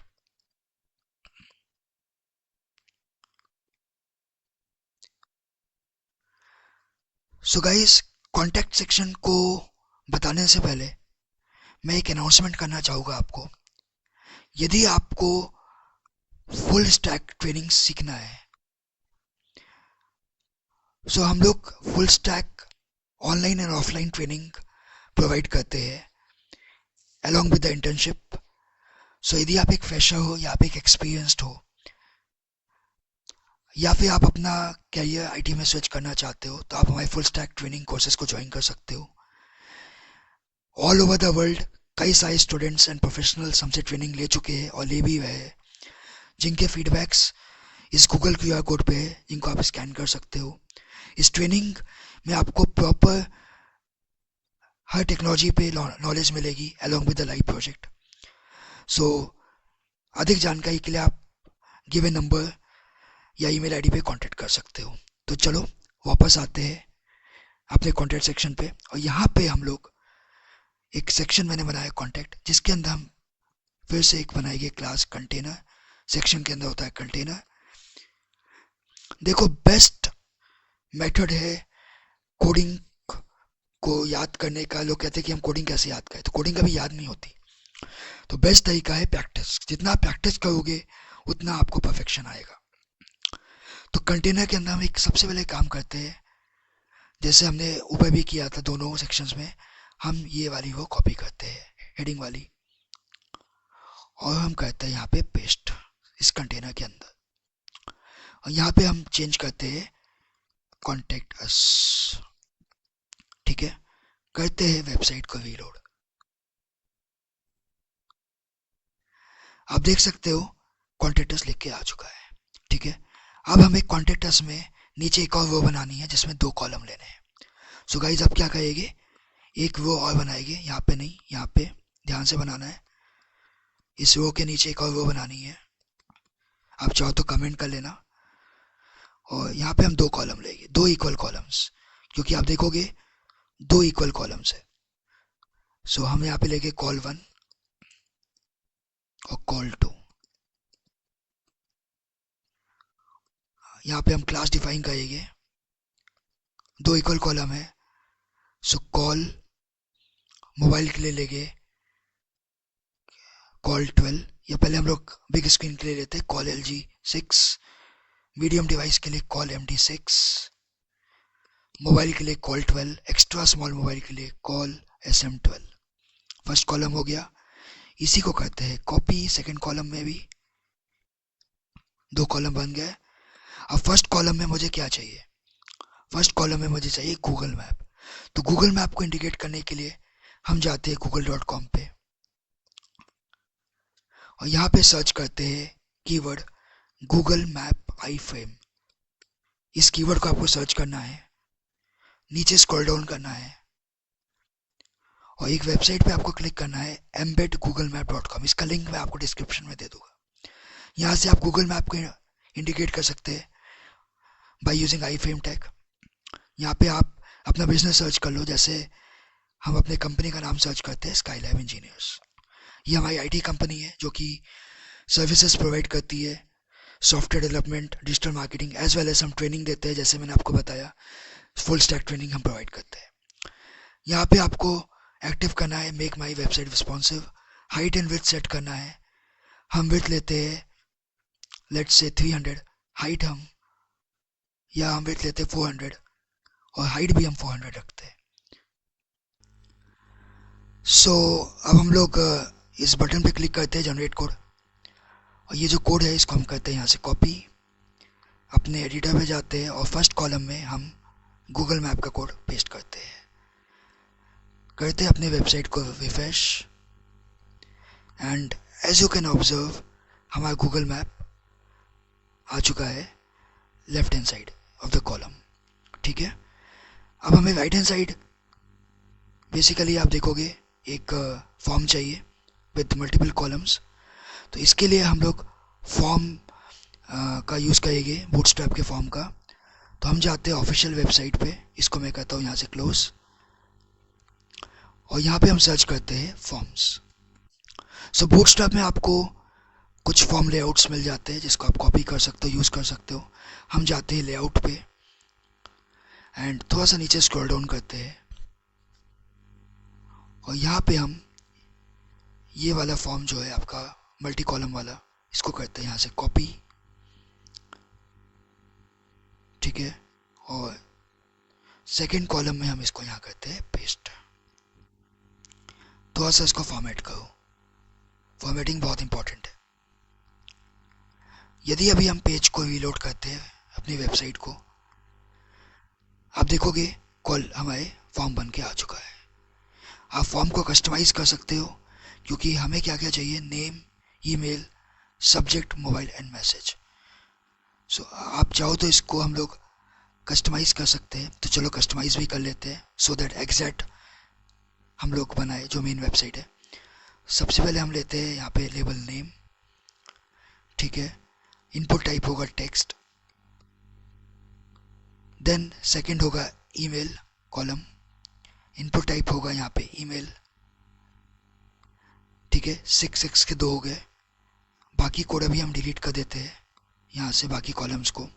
So guys, contact section को बताने से पहले मैं एक अनाउंसमेंट करना चाहूँगा आपको। यदि आपको फुल स्टैक ट्रेनिंग सीखना है, सो हम लोग full stack online and offline training provide करते हैं अलॉन्ग विद द इंटर्नशिप। सो यदि आप एक फ्रेशर हो या आप एक एक्सपीरियंस्ड हो, या फिर आप अपना कैरियर IT में स्विच करना चाहते हो, तो आप हमारे फुल स्टैक ट्रेनिंग कोर्सेज को ज्वाइन कर सकते हो। ऑल ओवर द वर्ल्ड कई सारे स्टूडेंट्स एंड प्रोफेशनल्स हमसे ट्रेनिंग ले चुके हैं और ले भी रहे हैं, जिनके फीडबैक्स इस गूगल QR कोड पे है, जिनको आप स्कैन कर सकते हो। इस ट्रेनिंग में आपको प्रॉपर हर टेक्नोलॉजी पे नॉलेज मिलेगी along with the live project. So अधिक जानकारी के लिए आप गिवन नंबर या ईमेल ID पे कांटेक्ट कर सकते हो। तो चलो वापस आते हैं अपने कॉन्टैक्ट सेक्शन पे, और यहाँ पे हम लोग एक सेक्शन मैंने बनाया कॉन्टैक्ट, जिसके अंदर हम फिर से एक बनाएंगे क्लास कंटेनर। सेक्शन के अंदर होता है कंटेनर। देखो बेस्ट मेथड है कोडिंग को याद करने का। लोग कहते हैं कि हम कोडिंग कैसे याद करें, तो कोडिंग कभी याद नहीं होती। तो बेस्ट तरीका है प्रैक्टिस। जितना आप प्रैक्टिस करोगे उतना आपको परफेक्शन आएगा। तो कंटेनर के अंदर हम एक सबसे पहले काम करते हैं, जैसे हमने ऊपर भी किया था दोनों सेक्शंस में, हम ये वाली वो कॉपी करते हैं, हेडिंग वाली, और हम करते हैं यहाँ पे पेस्ट इस कंटेनर के अंदर। और यहाँ पे हम चेंज करते हैं कॉन्टैक्ट अस। ठीक है, करते हैं वेबसाइट को रीलोड। आप देख सकते हो कॉन्टेक्टस लिख के आ चुका है। ठीक है, अब हमें कॉन्टेक्टस में नीचे एक और वो बनानी है जिसमें 2 कॉलम लेने हैं। सो गाइज आप क्या करेंगे, एक वो और बनाएंगे, यहाँ पे नहीं, यहाँ पे ध्यान से बनाना है। इस रो के नीचे एक और वो बनानी है, आप चाहो तो कमेंट कर लेना। और यहाँ पे हम 2 कॉलम लेंगे, 2 इक्वल कॉलम्स, क्योंकि आप देखोगे 2 इक्वल कॉलम्स है। सो हम यहाँ पे लेंगे कॉल 1 और कॉल 2। यहाँ पे हम क्लास डिफाइन करेंगे, 2 इक्वल कॉलम है। सो कॉल मोबाइल के लिए लेंगे कॉल 12, या पहले हम लोग बिग स्क्रीन के लिए लेते हैं कॉल LG6, मीडियम डिवाइस के लिए कॉल MD6, मोबाइल के लिए कॉल 12, एक्स्ट्रा स्मॉल मोबाइल के लिए कॉल SM12। फर्स्ट कॉलम हो गया, इसी को कहते हैं कॉपी। सेकंड कॉलम में भी 2 कॉलम बन गए। अब फर्स्ट कॉलम में मुझे क्या चाहिए, फर्स्ट कॉलम में मुझे चाहिए गूगल मैप। तो गूगल मैप को इंडिकेट करने के लिए हम जाते हैं google.com पे और यहाँ पे सर्च करते हैं keyword Google map I frame. इस कीवर्ड को आपको सर्च करना है, नीचे स्क्रॉल डाउन करना है और एक वेबसाइट पे आपको क्लिक करना है embedgooglemap.com। इसका लिंक मैं आपको डिस्क्रिप्शन में दे दूंगा। यहाँ से आप गूगल मैप को इंडिकेट कर सकते हैं by using I frame tag. यहाँ पे आप अपना बिजनेस सर्च कर लो, जैसे हम अपने कंपनी का नाम सर्च करते हैं स्काईलैब इंजीनियर्स। ये हमारी आईटी कंपनी है जो कि सर्विसेज प्रोवाइड करती है, software development, digital marketing, as well as हम ट्रेनिंग देते हैं। जैसे मैंने आपको बताया फुल स्टैक ट्रेनिंग हम प्रोवाइड करते हैं। यहाँ पे आपको एक्टिव करना है make my website responsive, height and width set करना है। हम विड्थ लेते हैं लेट्स से 300, हाइट हम विड्थ लेते हैं 400 और हाइट भी हम 400 रखते हैं। सो अब हम लोग इस बटन पे क्लिक करते हैं जनरेट कोड, और ये जो कोड है इसको हम करते हैं यहाँ से कॉपी, अपने एडिटर पे जाते हैं और फर्स्ट कॉलम में हम गूगल मैप का कोड पेस्ट करते हैं अपने वेबसाइट को refresh, and as you can observe हमारा गूगल मैप आ चुका है left hand side of the column. ठीक है, अब हमें राइट हैंड साइड बेसिकली आप देखोगे एक फॉर्म चाहिए विद मल्टीपल कॉलम्स। तो इसके लिए हम लोग फॉर्म का यूज़ करेंगे, बूटस्ट्रैप के फॉर्म का। तो हम जाते हैं ऑफिशियल वेबसाइट पे, इसको मैं कहता हूँ यहाँ से क्लोज, और यहाँ पे हम सर्च करते हैं फॉर्म्स। सो बूटस्ट्रैप में आपको कुछ फॉर्म लेआउट्स मिल जाते हैं जिसको आप कॉपी कर सकते हो, यूज़ कर सकते हो। हम जाते हैं लेआउट पे एंड थोड़ा सा नीचे स्क्रॉल डाउन करते हैं और यहाँ पे हम ये वाला फॉर्म जो है आपका मल्टी कॉलम वाला, इसको करते हैं यहाँ से कॉपी। ठीक है, और सेकंड कॉलम में हम इसको यहाँ करते हैं पेस्ट। थोड़ा सा इसको फॉर्मेट करो, फॉर्मेटिंग बहुत इंपॉर्टेंट है। यदि अभी हम पेज को रीलोड करते हैं अपनी वेबसाइट को, आप देखोगे कॉल हमारे फॉर्म बन के आ चुका है। आप फॉर्म को कस्टमाइज कर सकते हो, क्योंकि हमें क्या क्या चाहिए, name, email, subject, mobile and message. So आप चाहो तो इसको हम लोग कस्टमाइज कर सकते हैं, तो चलो कस्टमाइज भी कर लेते हैं सो दैट एग्जैक्ट हम लोग बनाए जो मेन वेबसाइट है। सबसे पहले हम लेते हैं यहाँ पे लेबल नेम। ठीक है, इनपुट टाइप होगा टेक्स्ट, देन सेकंड होगा ईमेल कॉलम, इनपुट टाइप होगा यहाँ पे ईमेल। ठीक है, 6 के 2 हो गए। बाकी कोड अभी हम डिलीट कर देते हैं यहाँ से, बाकी कॉलम्स को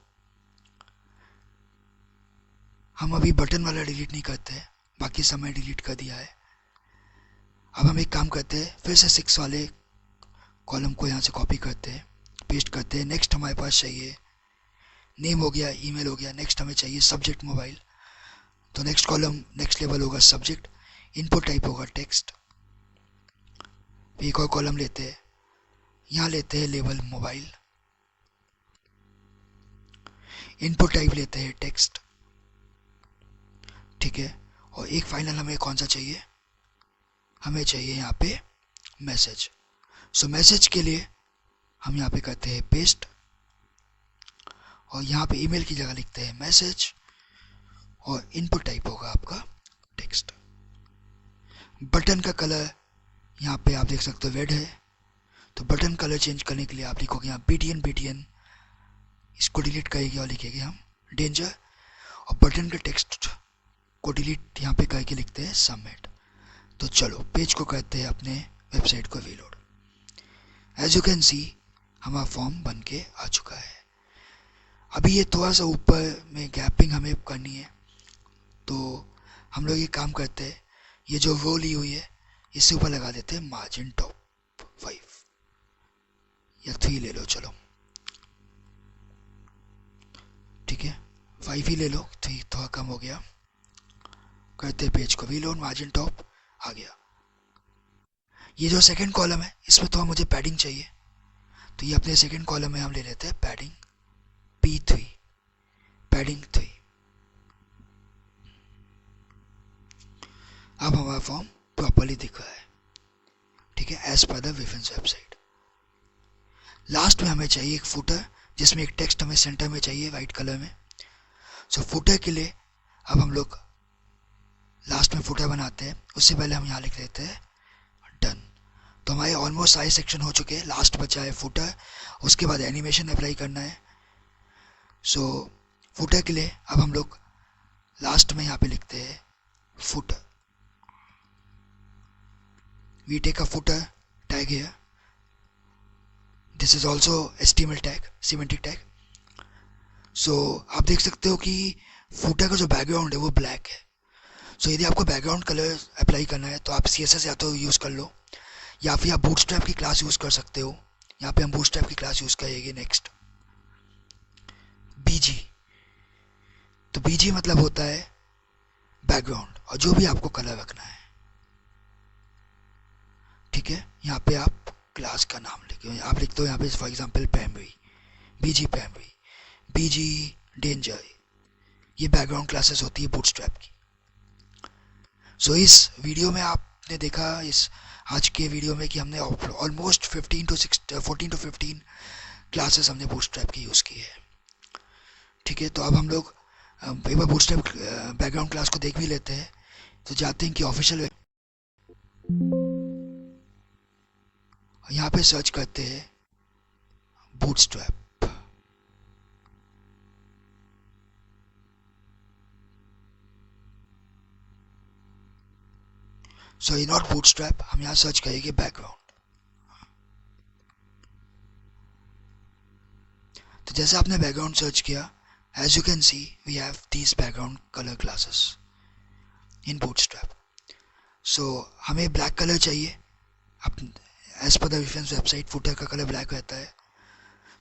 हम अभी बटन वाला डिलीट नहीं करते हैं, बाकी समय डिलीट कर दिया है। अब हम एक काम करते हैं, फिर से 6 वाले कॉलम को यहाँ से कॉपी करते हैं, पेस्ट करते हैं। नेक्स्ट हमारे पास चाहिए नेम हो गया, ईमेल हो गया। नेक्स्ट हमें चाहिए सब्जेक्ट मोबाइल, तो नेक्स्ट कॉलम नेक्स्ट लेवल होगा सब्जेक्ट, इनपुट टाइप होगा टेक्स्ट। एक और कॉलम लेते हैं, यहाँ लेते हैं लेवल मोबाइल, इनपुट टाइप लेते हैं टेक्स्ट। ठीक है, और एक फाइनल हमें कौन सा चाहिए, हमें चाहिए यहाँ पे मैसेज। सो मैसेज के लिए हम यहाँ पे करते हैं पेस्ट और यहाँ पे ईमेल की जगह लिखते हैं मैसेज और इनपुट टाइप होगा आपका टेक्स्ट। बटन का कलर यहाँ पे आप देख सकते हो रेड है, तो बटन कलर चेंज करने के लिए आप लिखोगे यहाँ BTN, इसको डिलीट करेंगे और लिखेंगे हम डेंजर, और बटन के टेक्स्ट को डिलीट यहाँ पे करके लिखते हैं सबमिट। तो चलो पेज को करते हैं अपने वेबसाइट को reload. As you can see हमारा फॉर्म बन के आ चुका है। अभी ये थोड़ा सा ऊपर में गैपिंग हमें करनी है, तो हम लोग ये काम करते हैं, ये जो रो ली हुई है इससे ऊपर लगा देते हैं मार्जिन टॉप 5 या 3 ले लो, चलो ठीक है 5 ही ले लो, 3 थोड़ा कम हो गया। करते हैं पेज को रीलोड, मार्जिन टॉप आ गया। ये जो सेकंड कॉलम है इसमें तो मुझे पैडिंग चाहिए, तो ये अपने सेकंड कॉलम में हम ले लेते हैं पैडिंग P3, पैडिंग 3। अब हमारा फॉर्म प्रॉपर्ली दिख रहा है, ठीक है, as per the reference website. Last में हमें चाहिए एक फुटर जिसमें एक टेक्स्ट हमें सेंटर में चाहिए वाइट कलर में। सो फुटर के लिए अब हम लोग लास्ट में फुटर बनाते हैं, उससे पहले हम यहाँ लिख देते हैं डन। तो हमारे ऑलमोस्ट सारे सेक्शन हो चुके हैं, लास्ट बचा है फुटर, उसके बाद एनिमेशन अप्लाई करना है। सो फुटर के लिए अब हम लोग लास्ट में यहाँ पे लिखते हैं footer, we take a footer tag here, this is also HTML tag, semantic tag. So आप देख सकते हो कि फुटर का जो बैकग्राउंड है वो ब्लैक है। सो यदि आपको बैकग्राउंड कलर अप्लाई करना है तो आप CSS या तो यूज़ कर लो, या फिर आप बूटस्ट्रैप की क्लास यूज़ कर सकते हो। यहाँ पे हम बूटस्ट्रैप की क्लास यूज़ करेंगे। नेक्स्ट BG, तो BG मतलब होता है बैकग्राउंड, और जो भी आपको कलर रखना है, ठीक है। यहाँ पे आप क्लास का नाम लिखो, आप लिख दो यहाँ पे for example primary, BG primary, BG danger, ये बैकग्राउंड क्लासेस होती है बूटस्ट्रैप की। सो इस वीडियो में आपने देखा, इस आज के वीडियो में, कि हमने ऑलमोस्ट 14 to 15 क्लासेस हमने बूटस्ट्रैप की यूज़ की है, ठीक है। तो अब हम लोग एक बार बूटस्ट्रैप बैकग्राउंड क्लास को देख भी लेते हैं। तो जाते हैं कि ऑफिशियल, यहाँ पे सर्च करते हैं बूटस्ट्रैप। सॉरी नॉट बूटस्ट्रैप, हम यहाँ सर्च करेंगे बैकग्राउंड। तो जैसे आपने बैकग्राउंड सर्च किया, as you can see we have these background colour classes in Bootstrap. So हमें ब्लैक कलर चाहिए, as per the reference website footer का कलर ब्लैक रहता है।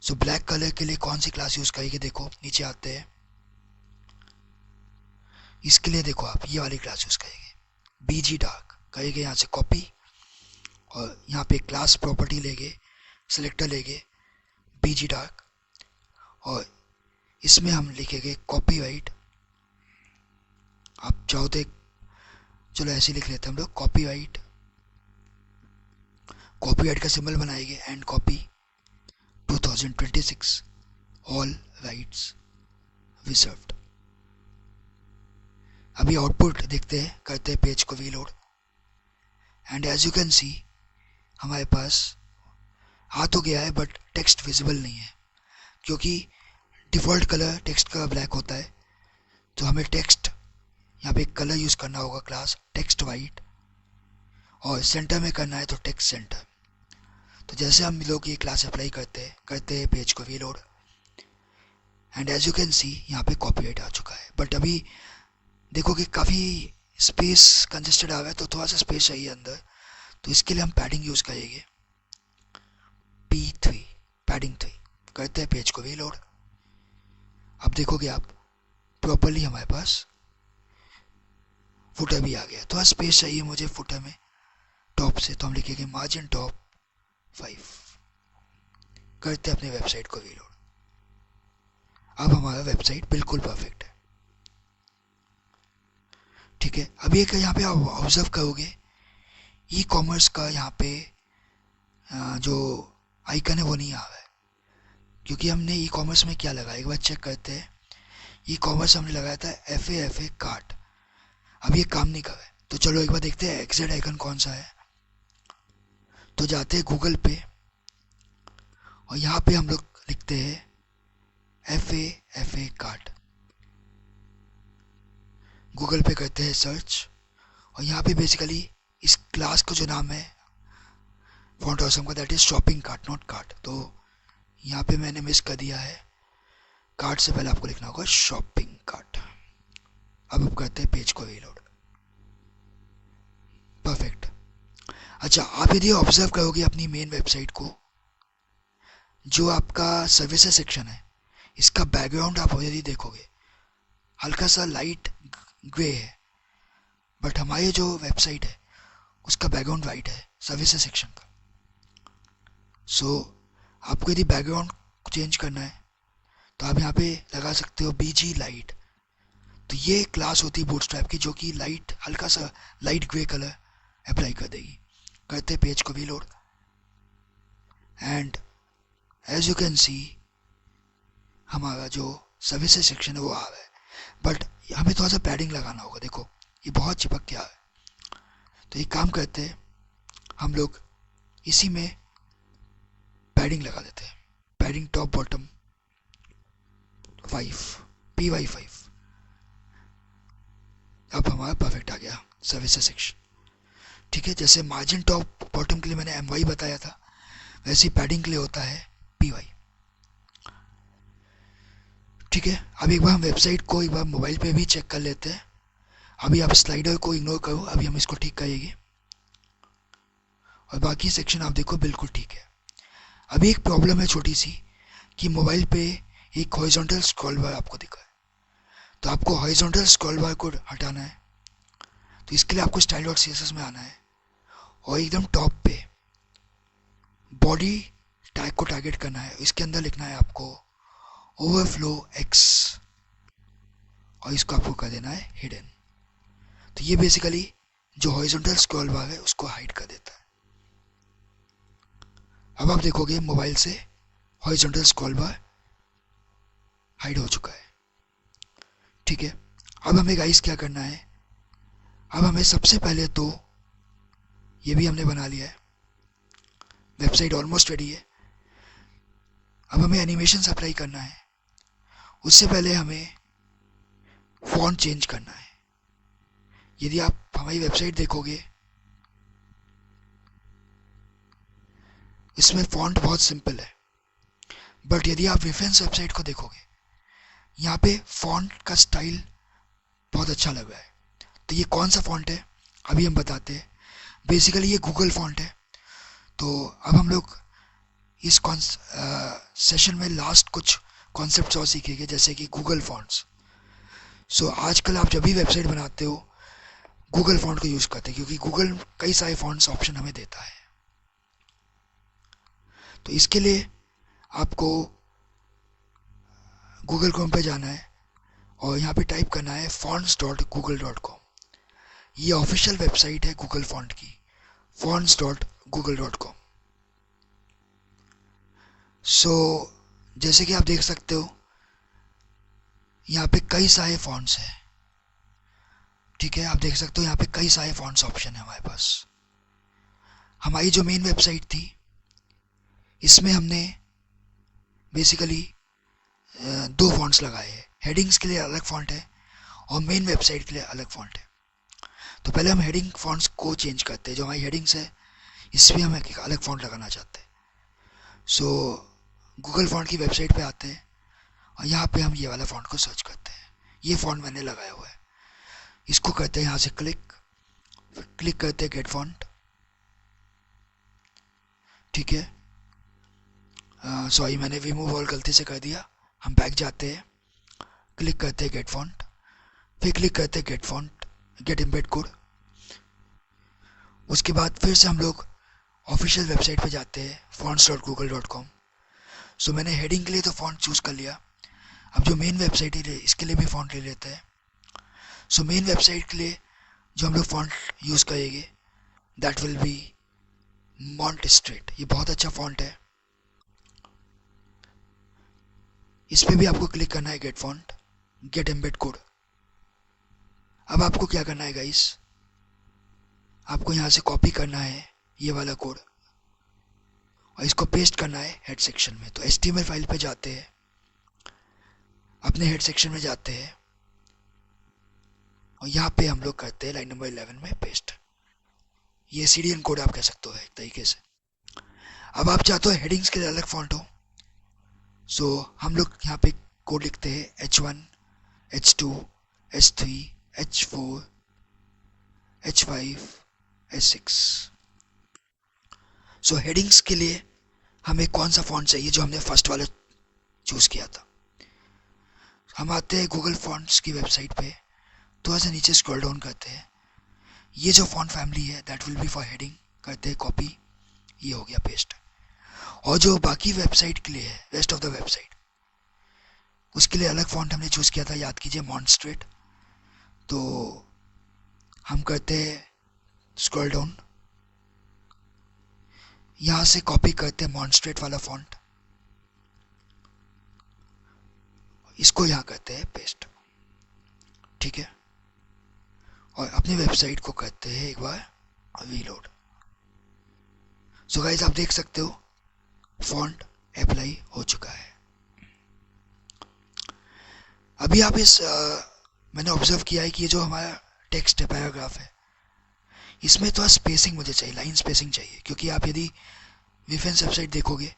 सो ब्लैक कलर के लिए कौन सी क्लास यूज़ करेंगे, देखो नीचे आते हैं, इसके लिए देखो आप ये वाली क्लास यूज़ करेंगे, BG डार्क करेंगे, यहाँ से कॉपी, और यहाँ पे क्लास प्रॉपर्टी लेंगे, सिलेक्टर लेंगे BG डार्क, और इसमें हम लिखेंगे कॉपीराइट। आप चाहो तो चलो ऐसे लिख लेते हैं हम लोग कॉपीराइट, कॉपीराइट का सिंबल बनाएंगे and copy 2026 all rights reserved. अभी आउटपुट देखते हैं, करते हैं पेज को reload, and as you can see हमारे पास आ तो गया है, बट टेक्स्ट विजिबल नहीं है, क्योंकि डिफ़ॉल्ट कलर टेक्स्ट का ब्लैक होता है। तो हमें टेक्स्ट यहाँ पे कलर यूज़ करना होगा, क्लास टेक्स्ट वाइट, और सेंटर में करना है तो टेक्स्ट सेंटर। तो जैसे हम लोग ये क्लास अप्लाई करते हैं पेज को reload, and as you can see यहाँ पे कॉपीराइट आ चुका है। बट अभी देखो कि काफ़ी स्पेस कंजेस्टेड आ रहा है, तो थोड़ा सा स्पेस चाहिए अंदर, तो इसके लिए हम पैडिंग यूज़ करेंगे P3, पैडिंग 3। करते हैं पेज को रीलोड, अब देखोगे आप प्रॉपरली हमारे पास फुटर भी आ गया। थोड़ा स्पेस चाहिए मुझे फुटर में टॉप से, तो हम लिखेंगे मार्जिन टॉप 5। करते अपने वेबसाइट को रीलोड, अब हमारा वेबसाइट बिल्कुल परफेक्ट है, ठीक ठीक है, अभी एक यहाँ पे आप ऑब्जर्व करोगे ई कॉमर्स का यहाँ पे जो आइकन है वो नहीं आ रहा है, क्योंकि हमने ई कॉमर्स में क्या लगाया, एक बार चेक करते हैं। ई कॉमर्स हमने लगाया था एफ ए कार्ट, अब ये काम नहीं कर रहा है। तो चलो एक बार देखते हैं एग्जैक्ट आइकन कौन सा है। तो जाते हैं गूगल पे और यहाँ पे हम लोग लिखते हैं एफ ए कार्ट, गूगल पे करते हैं सर्च और यहाँ पे बेसिकली इस क्लास का जो नाम है फॉन्ट ऑसम का, that is shopping cart not cart. तो यहाँ पे मैंने मिस कर दिया है, कार्ट से पहले आपको लिखना होगा शॉपिंग कार्ट। अब करते हैं पेज को रीलोड, परफेक्ट। अच्छा, आप यदि ऑब्जर्व करोगे अपनी मेन वेबसाइट को, जो आपका सर्विसेज सेक्शन है इसका बैकग्राउंड आप यदि देखोगे हल्का सा लाइट ग्रे है, बट हमारी जो वेबसाइट है उसका बैकग्राउंड वाइट है सर्विसेज सेक्शन का। सो आपको यदि बैकग्राउंड चेंज करना है तो आप यहाँ पे लगा सकते हो BG लाइट। तो ये क्लास होती है बूटस्ट्रैप की जो कि लाइट हल्का सा लाइट ग्रे कलर अप्लाई कर देगी। करते पेज को reload and as you can see हमारा जो सर्विसेज सेक्शन है वो आ रहा है, बट हमें थोड़ा सा पैडिंग लगाना होगा। देखो ये बहुत चिपक गया है, तो एक काम करते हैं हम लोग इसी में पैडिंग लगा देते हैं, पैडिंग टॉप बॉटम 5 PY5। अब हमारा परफेक्ट आ गया सर्विसेज सेक्शन। ठीक है, जैसे मार्जिन टॉप बॉटम के लिए मैंने MY बताया था, वैसे ही पैडिंग के लिए होता है PY। ठीक है, अब एक बार हम वेबसाइट को एक बार मोबाइल पे भी चेक कर लेते हैं। अभी आप स्लाइडर को इग्नोर करो, अभी हम इसको ठीक करेंगे और बाकी सेक्शन आप देखो बिल्कुल ठीक है। अभी एक प्रॉब्लम है छोटी सी कि मोबाइल पे एक हॉरिजॉन्टल स्क्रॉल बार आपको दिखा है, तो आपको हॉरिजॉन्टल स्क्रॉल बार को हटाना है। तो इसके लिए आपको style.css में आना है और एकदम टॉप पे बॉडी टैग को टारगेट करना है, इसके अंदर लिखना है आपको ओवरफ्लो X और इसको आपको कर देना है हिडन। तो ये बेसिकली जो हॉरिजॉन्टल स्क्रॉल बार है उसको हाइड कर देता है। अब आप देखोगे मोबाइल से हॉरिजॉन्टल स्क्रॉल बार हाइड हो चुका है। ठीक है, अब हमें गाइस क्या करना है, अब हमें सबसे पहले तो ये भी हमने बना लिया है, वेबसाइट ऑलमोस्ट रेडी है। अब हमें एनिमेशन अप्लाई करना है, उससे पहले हमें फॉन्ट चेंज करना है। यदि आप हमारी वेबसाइट देखोगे इसमें फॉन्ट बहुत सिंपल है, बट यदि आप रेफरेंस वेबसाइट को देखोगे यहाँ पे फॉन्ट का स्टाइल बहुत अच्छा लग रहा है। तो ये कौन सा फॉन्ट है अभी हम बताते हैं। बेसिकली ये गूगल फॉन्ट है। तो अब हम लोग इस सेशन में लास्ट कुछ कॉन्सेप्ट्स और सीखेंगे, जैसे कि गूगल फॉन्ट्स। सो आजकल आप जब भी वेबसाइट बनाते हो गूगल फॉन्ट को यूज़ करते हैं, क्योंकि गूगल कई सारे फॉन्ट्स ऑप्शन हमें देता है। तो इसके लिए आपको गूगल क्रोम पे जाना है और यहाँ पे टाइप करना है fonts.google.com। ये ऑफिशियल वेबसाइट है गूगल फॉन्ट की, fonts.google.com। सो जैसे कि आप देख सकते हो यहाँ पे कई सारे फॉन्ट्स हैं। ठीक है, आप देख सकते हो यहाँ पे कई सारे फॉन्ट्स ऑप्शन है हमारे पास। हमारी जो मेन वेबसाइट थी इसमें हमने बेसिकली 2 फॉन्ट्स लगाए हैं। हेडिंग्स के लिए अलग फॉन्ट है और मेन वेबसाइट के लिए अलग फॉन्ट है। तो पहले हम हेडिंग फॉन्ट्स को चेंज करते हैं। जो हमारी हेडिंग्स है इस पर हम एक अलग फॉन्ट लगाना चाहते हैं। सो गूगल फॉन्ट की वेबसाइट पे आते हैं और यहाँ पे हम ये वाला फॉन्ट को सर्च करते हैं। ये फॉन्ट मैंने लगाया हुआ है, इसको करते हैं यहाँ से क्लिक करते हैं गेट फॉन्ट। ठीक है, सॉरी मैंने रिमूव ऑल गलती से कर दिया। हम बैक जाते हैं, क्लिक करते हैं गेट फॉन्ट, फिर क्लिक करते हैं get font get embed code. उसके बाद फिर से हम लोग ऑफिशियल वेबसाइट पे जाते हैं fonts.google.com। सो मैंने हेडिंग के लिए तो फॉन्ट चूज़ कर लिया। अब जो मेन वेबसाइट है इसके लिए भी फॉन्ट ले लेते हैं। सो मेन वेबसाइट के लिए जो हम लोग फॉन्ट यूज़ करेंगे दैट विल बी मॉन्ट स्ट्रेट। ये बहुत अच्छा फॉन्ट है। इस पर भी आपको क्लिक करना है, get font, get embed code. अब आपको क्या करना है गाइस, आपको यहाँ से कॉपी करना है ये वाला कोड और इसको पेस्ट करना है हेड सेक्शन में। तो HTML फाइल पे जाते हैं, अपने हेड सेक्शन में जाते हैं और यहाँ पे हम लोग करते हैं लाइन नंबर 11 में पेस्ट। ये CDN कोड आप कह सकते हो एक तरीके से। अब आप चाहते हो हेडिंग्स के लिए अलग फॉन्ट हो, सो हम लोग यहाँ पे कोड लिखते हैं H1, H2, H3, H4, H5, H6। सो हेडिंग्स के लिए हमें कौन सा फॉन्ट चाहिए, जो हमने फर्स्ट वाला चूज़ किया था। हम आते हैं गूगल फॉन्ट्स की वेबसाइट पे, थोड़ा सा नीचे स्क्रॉल डाउन करते हैं, ये जो फॉन्ट फैमिली है that will be for heading, करते हैं कॉपी, ये हो गया पेस्ट। और जो बाकी वेबसाइट के लिए है, रेस्ट ऑफ द वेबसाइट, उसके लिए अलग फॉन्ट हमने चूज़ किया था, याद कीजिए मॉन्ट स्ट्रेट। तो हम करते हैं स्क्रॉल डाउन, यहाँ से कॉपी करते हैं मॉन्ट स्ट्रेट वाला फॉन्ट, इसको यहाँ करते हैं पेस्ट, ठीक है। और अपनी वेबसाइट को करते हैं एक बार रीलोड। सो गाइस आप देख सकते हो फॉन्ट अप्लाई हो चुका है। अभी आप मैंने ऑब्जर्व किया है कि ये जो हमारा टेक्स्ट है, पैराग्राफ है, इसमें थोड़ा स्पेसिंग मुझे चाहिए, लाइन स्पेसिंग चाहिए, क्योंकि आप यदि विफेंस वेबसाइट देखोगे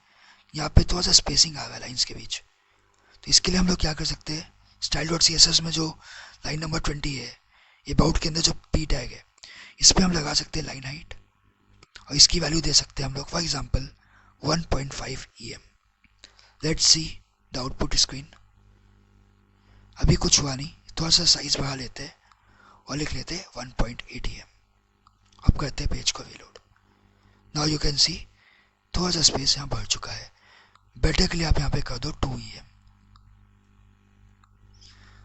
यहाँ पे थोड़ा सा स्पेसिंग आ रहा है लाइन्स के बीच। तो इसके लिए हम लोग क्या कर सकते हैं, style.css में जो लाइन नंबर 20 है, अबाउट के अंदर जो p टैग है, इस पर हम लगा सकते हैं लाइन हाइट और इसकी वैल्यू दे सकते हैं हम लोग for example 1.5 EM। Let's see the output screen. अभी कुछ हुआ नहीं, थोड़ा सा साइज बढ़ा लेते हैं और लिख लेते हैं 1.8 EM। अब करते हैं पेज को रीलोड। नाउ यू कैन सी थोड़ा सा स्पेस यहाँ भर चुका है। बेटर के लिए आप यहाँ पे कर दो 2 EM।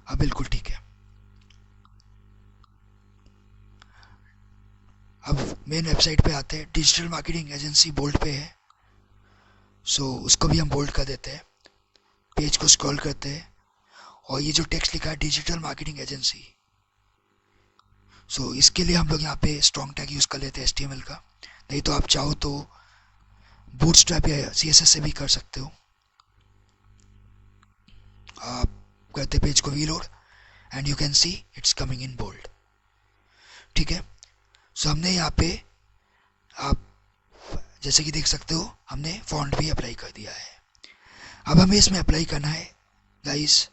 अब बिल्कुल ठीक है। अब मेन वेबसाइट पे आते हैं, डिजिटल मार्केटिंग एजेंसी बोल्ड पे है, सो उसको भी हम बोल्ड कर देते हैं। पेज को स्क्रॉल करते हैं और ये जो टेक्स्ट लिखा है डिजिटल मार्केटिंग एजेंसी, सो इसके लिए हम लोग यहाँ पे स्ट्रॉन्ग टैग यूज़ कर लेते हैं HTML का। नहीं तो आप चाहो तो बूटस्ट्रैप या CSS से भी कर सकते हो। आप करते पेज को reload and you can see it's coming in bold, ठीक है। सो हमने यहाँ पे, आप जैसे कि देख सकते हो, हमने फॉन्ट भी अप्लाई कर दिया है। अब हमें इसमें अप्लाई करना है गाइस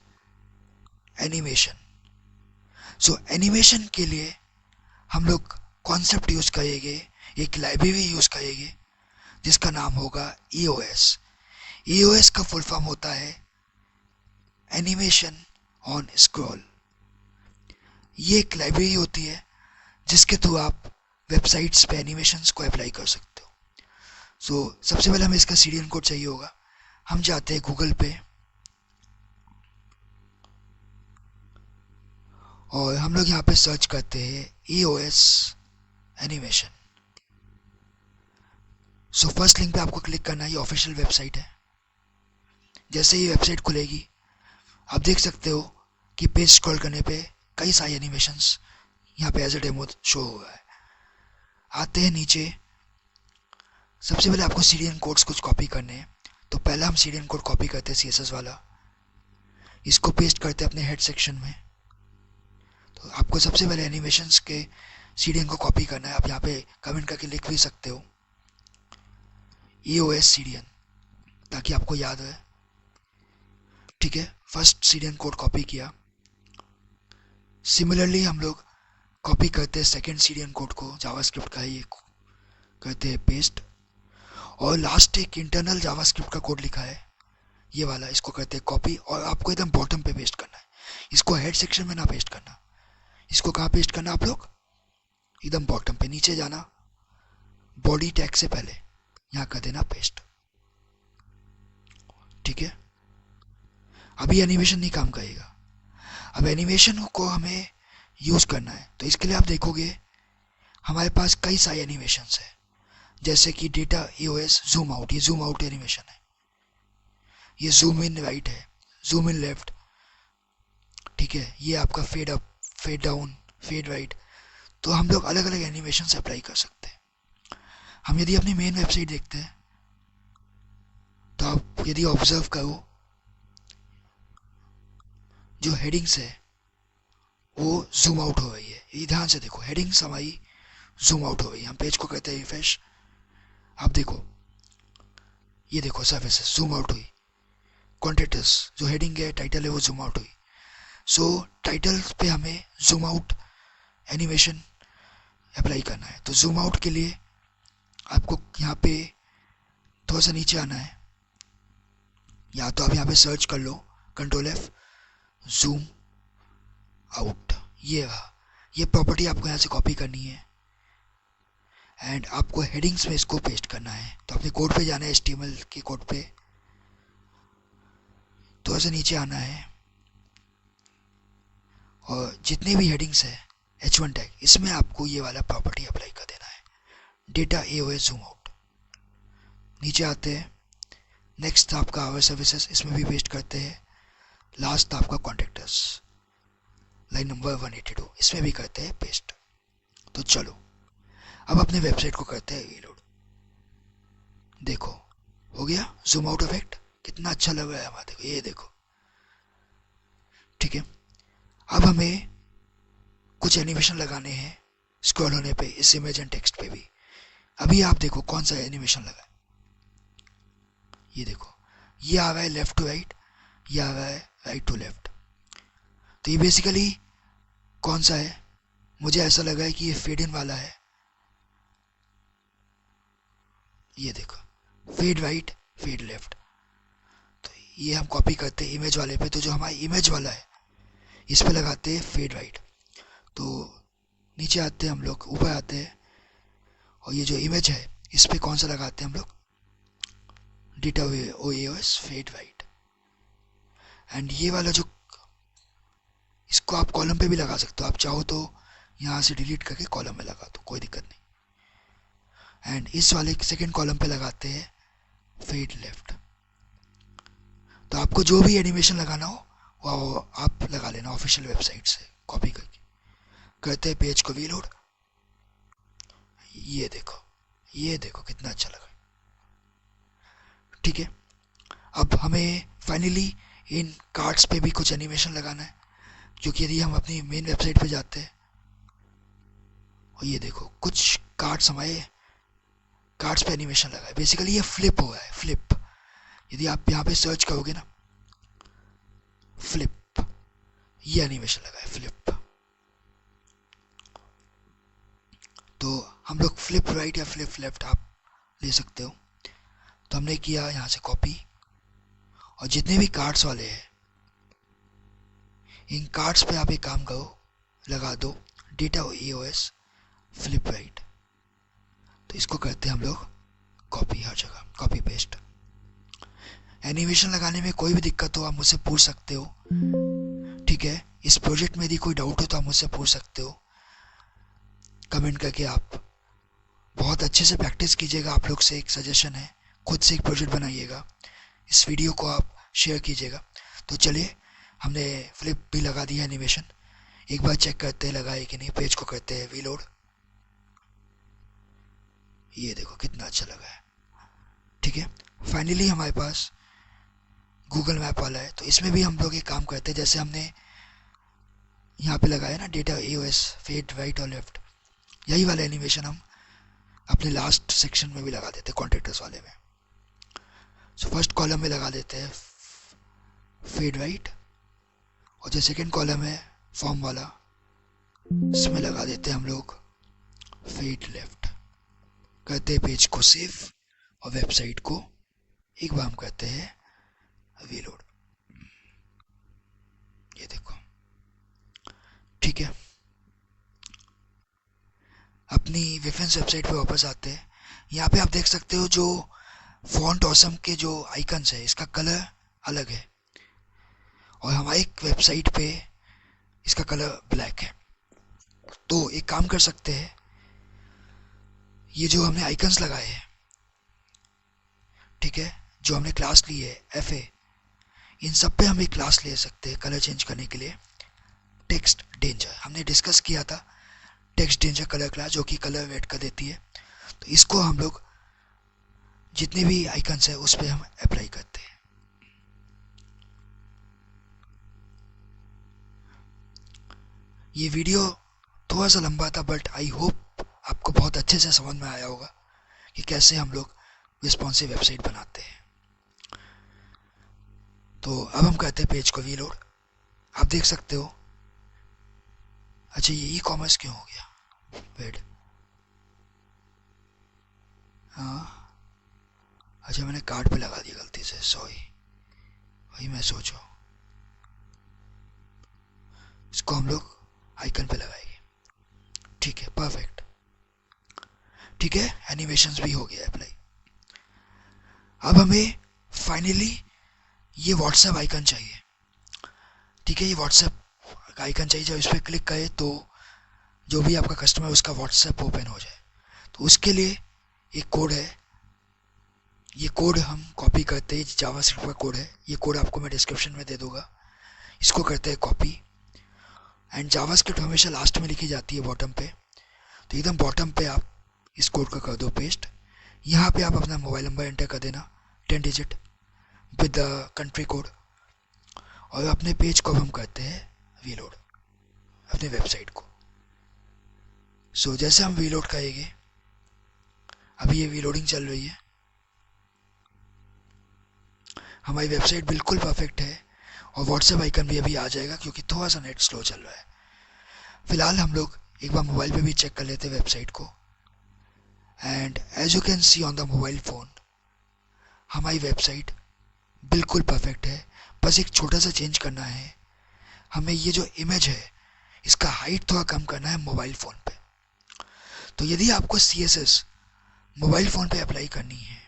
एनिमेशन। सो एनिमेशन के लिए हम लोग कॉन्सेप्ट यूज़ करेंगे, एक लाइब्रेरी यूज़ करेंगे जिसका नाम होगा EOS। EOS का फुल फॉर्म होता है एनिमेशन ऑन स्क्रॉल। ये एक लाइब्रेरी होती है जिसके थ्रू आप वेबसाइट्स पे एनिमेशंस को अप्लाई कर सकते हो। सो सबसे पहले हमें इसका CDN कोड चाहिए होगा। हम जाते हैं गूगल पे और हम लोग यहाँ पे सर्च करते हैं EOS animation. So first link पे आपको क्लिक करना है, ये ऑफिशियल वेबसाइट है। जैसे ही वेबसाइट खुलेगी आप देख सकते हो कि पेज स्क्रॉल करने पे कई सारे एनिमेशंस यहाँ पे एज ए डेमो शो हो रहा है। आते हैं नीचे, सबसे पहले आपको CDN कोड्स कुछ कॉपी करने हैं। तो पहला हम CDN कोड कॉपी करते हैं CSS वाला, इसको पेस्ट करते हैं अपने हेड सेक्शन में। तो आपको सबसे पहले एनिमेशंस के CDN को कॉपी करना है। आप यहाँ पे कमेंट करके लिख भी सकते हो EOS CDN, ताकि आपको याद रहे, ठीक है। फर्स्ट CDN कोड कॉपी किया। सिमिलरली हम लोग कॉपी करते हैं सेकेंड CDN कोड को, जावास्क्रिप्ट का ये करते हैं पेस्ट। और लास्ट एक इंटरनल जावास्क्रिप्ट का कोड लिखा है ये वाला, इसको करते हैं कॉपी और आपको एकदम बॉटम पे पेस्ट करना है। इसको हेड सेक्शन में ना पेस्ट करना। इसको कहाँ पेस्ट करना आप लोग, एकदम बॉटम पे, नीचे जाना, बॉडी टैग से पहले यहाँ कर देना पेस्ट, ठीक है। अभी एनिमेशन नहीं काम करेगा। अब एनिमेशन को हमें यूज़ करना है। तो इसके लिए आप देखोगे हमारे पास कई सारे एनिमेशंस है, जैसे कि डेटा EOS जूम आउट, ये जूम आउट एनिमेशन है, ये जूम इन राइट है, जूम इन लेफ्ट, ठीक है, ये आपका fade up, fade down, fade right. तो हम लोग अलग अलग एनिमेशन अप्लाई कर सकते हैं। हम यदि अपनी मेन वेबसाइट देखते हैं तो आप यदि ऑब्जर्व करो, जो हेडिंग्स है वो जूम आउट हो रही है। ये ध्यान से देखो, हेडिंग्स हमारी जूम आउट हो रही है। हम पेज को कहते हैं रिफ्रेश, आप देखो, ये देखो सर्विसेज जूम आउट हुई, कॉन्टेक्टस जो हेडिंग है, टाइटल है, वो जूम आउट हुई। सो टाइटल पे हमें जूम आउट एनिमेशन अप्लाई करना है। तो जूम आउट के लिए आपको यहाँ पे थोड़ा सा नीचे आना है, या तो आप यहाँ पे सर्च कर लो Ctrl+F जूम आउट, ये प्रॉपर्टी आपको यहाँ से कॉपी करनी है एंड आपको हेडिंग्स में इसको पेस्ट करना है। तो अपने कोड पे जाना है, HTML के कोड पे थोड़ा सा नीचे आना है और जितने भी हेडिंग्स है H1 टैग, इसमें आपको ये वाला प्रॉपर्टी अप्लाई कर देना है, डेटा EOS जूम आउट। नीचे आते हैं, नेक्स्ट आपका आवर सर्विसेज, इसमें भी पेस्ट करते हैं। लास्ट आपका कॉन्टेक्टस, लाइन नंबर 182, इसमें भी करते हैं पेस्ट। तो चलो अब अपने वेबसाइट को करते हैं रीलोड। देखो हो गया जूम आउट इफेक्ट, कितना अच्छा लग रहा है हमारे, देखो ये देखो, ठीक है। अब हमें कुछ एनिमेशन लगाने हैं स्क्रॉल होने पे, इस इमेज एंड टेक्स्ट पे भी। अभी आप देखो कौन सा एनिमेशन लगा है, ये देखो, ये आ रहा है लेफ्ट टू राइट, ये आ रहा है राइट टू लेफ्ट। तो ये बेसिकली कौन सा है, मुझे ऐसा लगा है कि ये फेड इन वाला है। ये देखो फेड राइट, फेड लेफ्ट। तो ये हम कॉपी करते हैं इमेज वाले पे, तो जो हमारा इमेज वाला है इस पे लगाते हैं फेड राइट। तो नीचे आते हैं हम लोग, ऊपर आते हैं, और ये जो इमेज है इस पे कौन सा लगाते हैं हम लोग, data EOS fade right. And ये वाला जो, इसको आप कॉलम पे भी लगा सकते हो, आप चाहो तो यहाँ से डिलीट करके कॉलम में लगा दो, कोई दिक्कत नहीं। एंड इस वाले सेकेंड कॉलम पे लगाते हैं फेड लेफ्ट। तो आपको जो भी एनिमेशन लगाना हो वो आप लगा लेना ऑफिशियल वेबसाइट से कॉपी करके। करते हैं पेज को रीलोड, ये देखो, ये देखो कितना अच्छा लगा, ठीक है। अब हमें फाइनली इन कार्ड्स पे भी कुछ एनिमेशन लगाना है, क्योंकि यदि हम अपनी मेन वेबसाइट पे जाते हैं और ये देखो कुछ कार्ड्स हमारे कार्ड्स पे एनिमेशन लगा है। बेसिकली ये फ्लिप हुआ है, फ्लिप। यदि आप यहाँ पे सर्च करोगे ना, फ्लिप, ये एनिमेशन लगा है फ्लिप। तो हम लोग फ्लिप राइट या फ्लिप लेफ्ट आप ले सकते हो। तो हमने किया यहाँ से कॉपी, और जितने भी कार्ड्स वाले हैं इन कार्ड्स पे आप एक काम करो, लगा दो डेटा EOS फ्लिप राइट। तो इसको करते हैं हम लोग कॉपी, हर जगह कॉपी पेस्ट। एनिमेशन लगाने में कोई भी दिक्कत हो आप मुझसे पूछ सकते हो, ठीक है। इस प्रोजेक्ट में यदि कोई डाउट हो तो आप मुझसे पूछ सकते हो कमेंट करके। आप बहुत अच्छे से प्रैक्टिस कीजिएगा, आप लोग से एक सजेशन है, खुद से एक प्रोजेक्ट बनाइएगा, इस वीडियो को आप शेयर कीजिएगा। तो चलिए, हमने फ्लिप भी लगा दिया एनिमेशन, एक बार चेक करते हैं लगाए कि नहीं। पेज को करते हैं रीलोड, ये देखो कितना अच्छा लगा है, ठीक है। फाइनली हमारे पास गूगल मैप वाला है, तो इसमें भी हम लोग एक काम करते हैं, जैसे हमने यहाँ पे लगाया ना डेटा EOS फेड राइट और लेफ्ट, यही वाला एनिमेशन हम अपने लास्ट सेक्शन में भी लगा देते हैं, कॉन्टेक्टस वाले में। सो फर्स्ट कॉलम में लगा देते हैं फेड राइट, और जो सेकेंड कॉलम है फॉर्म वाला, इसमें लगा देते हैं हम लोग फेड लेफ्ट। करते हैं पेज को सेव, और वेबसाइट को एक बार हम करते हैं रीलोड, ये देखो, ठीक है। अपनी विफेंस वेबसाइट पे वापस आते हैं। यहाँ पे आप देख सकते हो जो फॉन्ट ऑसम के जो आइकन्स है इसका कलर अलग है, और हमारी वेबसाइट पे इसका कलर ब्लैक है। तो एक काम कर सकते हैं, ये जो हमने आइकन्स लगाए हैं, ठीक है, जो हमने क्लास ली है FA, इन सब पे हम एक क्लास ले सकते हैं कलर चेंज करने के लिए। टेक्स्ट डेंजर हमने डिस्कस किया था, टेक्स्ट डेंजर कलर क्लास, जो कि कलर वेट कर देती है। तो इसको हम लोग जितने भी आइकन्स है उस पर हम अप्लाई करते हैं। ये वीडियो थोड़ा सा लंबा था, बट आई होप आपको बहुत अच्छे से समझ में आया होगा कि कैसे हम लोग रिस्पॉन्सिव वेबसाइट बनाते हैं। तो अब हम कहते हैं पेज को रीलोड। आप देख सकते हो, अच्छा ये ई-कॉमर्स क्यों हो गया, वेट, हाँ अच्छा मैंने कार्ड पे लगा दिया गलती से, सॉरी, वही मैं सोचो। इसको हम लोग आइकन पे लगाएंगे, ठीक है, परफेक्ट, ठीक है, एनिमेशंस भी हो गया अप्लाई। अब हमें फाइनली ये व्हाट्सएप आइकन चाहिए, ठीक है, ये व्हाट्सएप आइकन चाहिए, जब इस पर क्लिक करें तो जो भी आपका कस्टमर है उसका व्हाट्सएप ओपन हो जाए। तो उसके लिए एक कोड है, ये कोड हम कॉपी करते हैं, जावास्क्रिप्ट का कोड है, ये कोड आपको मैं डिस्क्रिप्शन में दे दूंगा। इसको करते हैं कॉपी, एंड जावास्क्रिप्ट हमेशा लास्ट में लिखी जाती है बॉटम पे, तो एकदम बॉटम पे आप इस कोड का कर दो पेस्ट। यहाँ पे आप अपना मोबाइल नंबर एंटर कर देना 10 digit with the country code, और अपने पेज को हम करते हैं रीलोड, अपने वेबसाइट को। सो जैसे हम रीलोड करेंगे, अभी ये रीलोडिंग चल रही है, हमारी वेबसाइट बिल्कुल परफेक्ट है, और व्हाट्सएप आइकन भी अभी आ जाएगा क्योंकि थोड़ा सा नेट स्लो चल रहा है। फिलहाल हम लोग एक बार मोबाइल पे भी चेक कर लेते हैं वेबसाइट को, and as you can see on the mobile phone हमारी वेबसाइट बिल्कुल परफेक्ट है। बस एक छोटा सा चेंज करना है, हमें ये जो इमेज है इसका हाइट थोड़ा कम करना है मोबाइल फ़ोन पे। तो यदि आपको CSS मोबाइल फ़ोन पे अप्लाई करनी है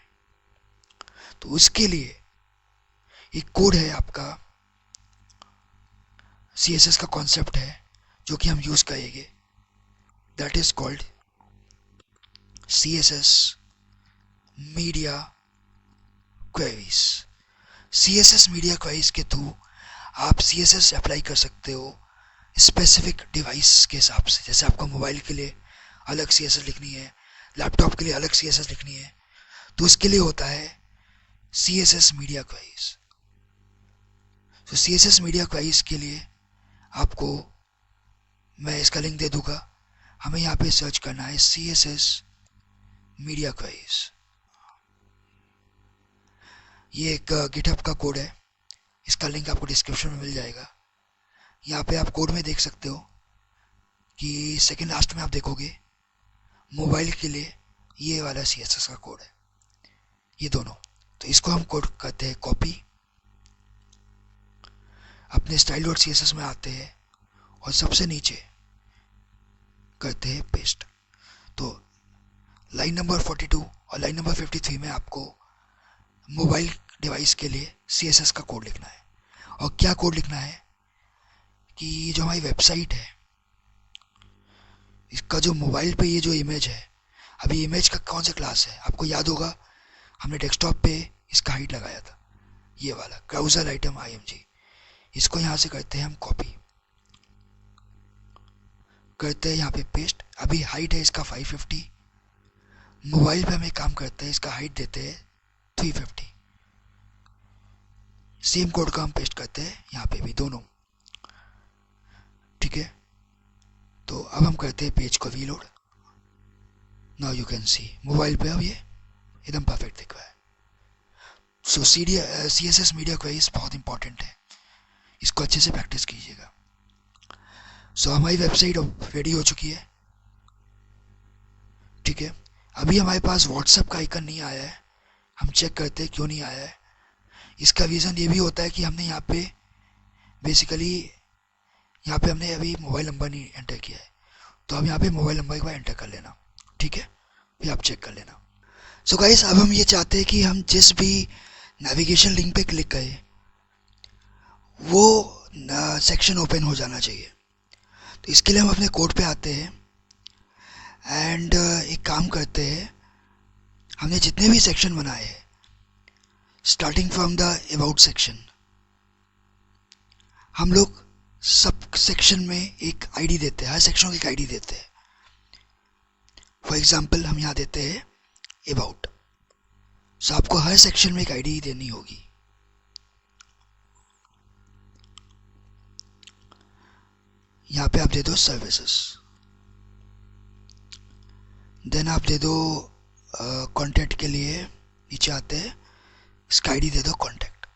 तो उसके लिए एक कोड है, आपका CSS का कॉन्सेप्ट है जो कि हम यूज़ करेंगे, that is called CSS media queries. CSS media queries के थ्रू आप CSS अप्लाई कर सकते हो स्पेसिफिक डिवाइस के हिसाब से। जैसे आपको मोबाइल के लिए अलग CSS लिखनी है, लैपटॉप के लिए अलग CSS लिखनी है, तो उसके लिए होता है CSS मीडिया क्वेरीज। तो CSS मीडिया क्वेरीज के लिए आपको मैं इसका लिंक दे दूंगा, हमें यहाँ पे सर्च करना है CSS मीडिया क्वेरीज। ये एक गिटहब का कोड है, इसका लिंक आपको डिस्क्रिप्शन में मिल जाएगा। यहाँ पे आप कोड में देख सकते हो कि सेकंड लास्ट में आप देखोगे मोबाइल के लिए ये वाला CSS का कोड है, ये दोनों। तो इसको हम कोड करते हैं कॉपी, अपने style.css में आते हैं और सबसे नीचे करते हैं पेस्ट। तो लाइन नंबर 42 और लाइन नंबर 53 में आपको मोबाइल डिवाइस के लिए CSS का कोड लिखना है। और क्या कोड लिखना है कि जो हमारी वेबसाइट है इसका जो मोबाइल पे ये जो इमेज है, अभी इमेज का कौन सा क्लास है आपको याद होगा, हमने डेस्कटॉप पे इसका हाइट लगाया था, ये वाला ब्राउजर आइटम IMG। इसको यहाँ से करते हैं हम कॉपी, करते हैं यहाँ पे पेस्ट। अभी हाइट है इसका 550, मोबाइल पे हम एक काम करते हैं, इसका हाइट देते हैं 350। सेम कोड का हम पेस्ट करते हैं यहाँ पे भी दोनों, ठीक है। तो अब हम करते हैं पेज को reload. Now you can C mobile पे अब ये एकदम परफेक्ट दिख रहा है। सो CSS मीडिया क्वेरीज बहुत इंपॉर्टेंट है, इसको अच्छे से प्रैक्टिस कीजिएगा। सो हमारी वेबसाइट अब रेडी हो चुकी है, ठीक है। अभी हमारे पास व्हाट्सएप का आइकन नहीं आया है, हम चेक करते हैं क्यों नहीं आया है। इसका रीज़न ये भी होता है कि हमने यहाँ पे बेसिकली यहाँ पे हमने अभी मोबाइल नंबर नहीं एंटर किया है, तो हम यहाँ पे मोबाइल नंबर एक बार एंटर कर लेना, ठीक है, फिर आप चेक कर लेना। सो गाइस अब हम ये चाहते हैं कि हम जिस भी नेविगेशन लिंक पे क्लिक करें वो सेक्शन ओपन हो जाना चाहिए। तो इसके लिए हम अपने कोड पे आते हैं एंड एक काम करते हैं, हमने जितने भी सेक्शन बनाए हैं starting from the about section, हम लोग सब सेक्शन में एक आईडी देते हैं, हर सेक्शन को एक आईडी देते हैं। फॉर एग्जाम्पल हम यहाँ देते हैं अबाउट, सो आपको हर सेक्शन में एक आईडी देनी होगी। यहाँ पे आप दे दो सर्विसेज, देन आप दे दो कॉन्टैक्ट के लिए नीचे आते हैं, इसका आईडी दे दो कॉन्टैक्ट।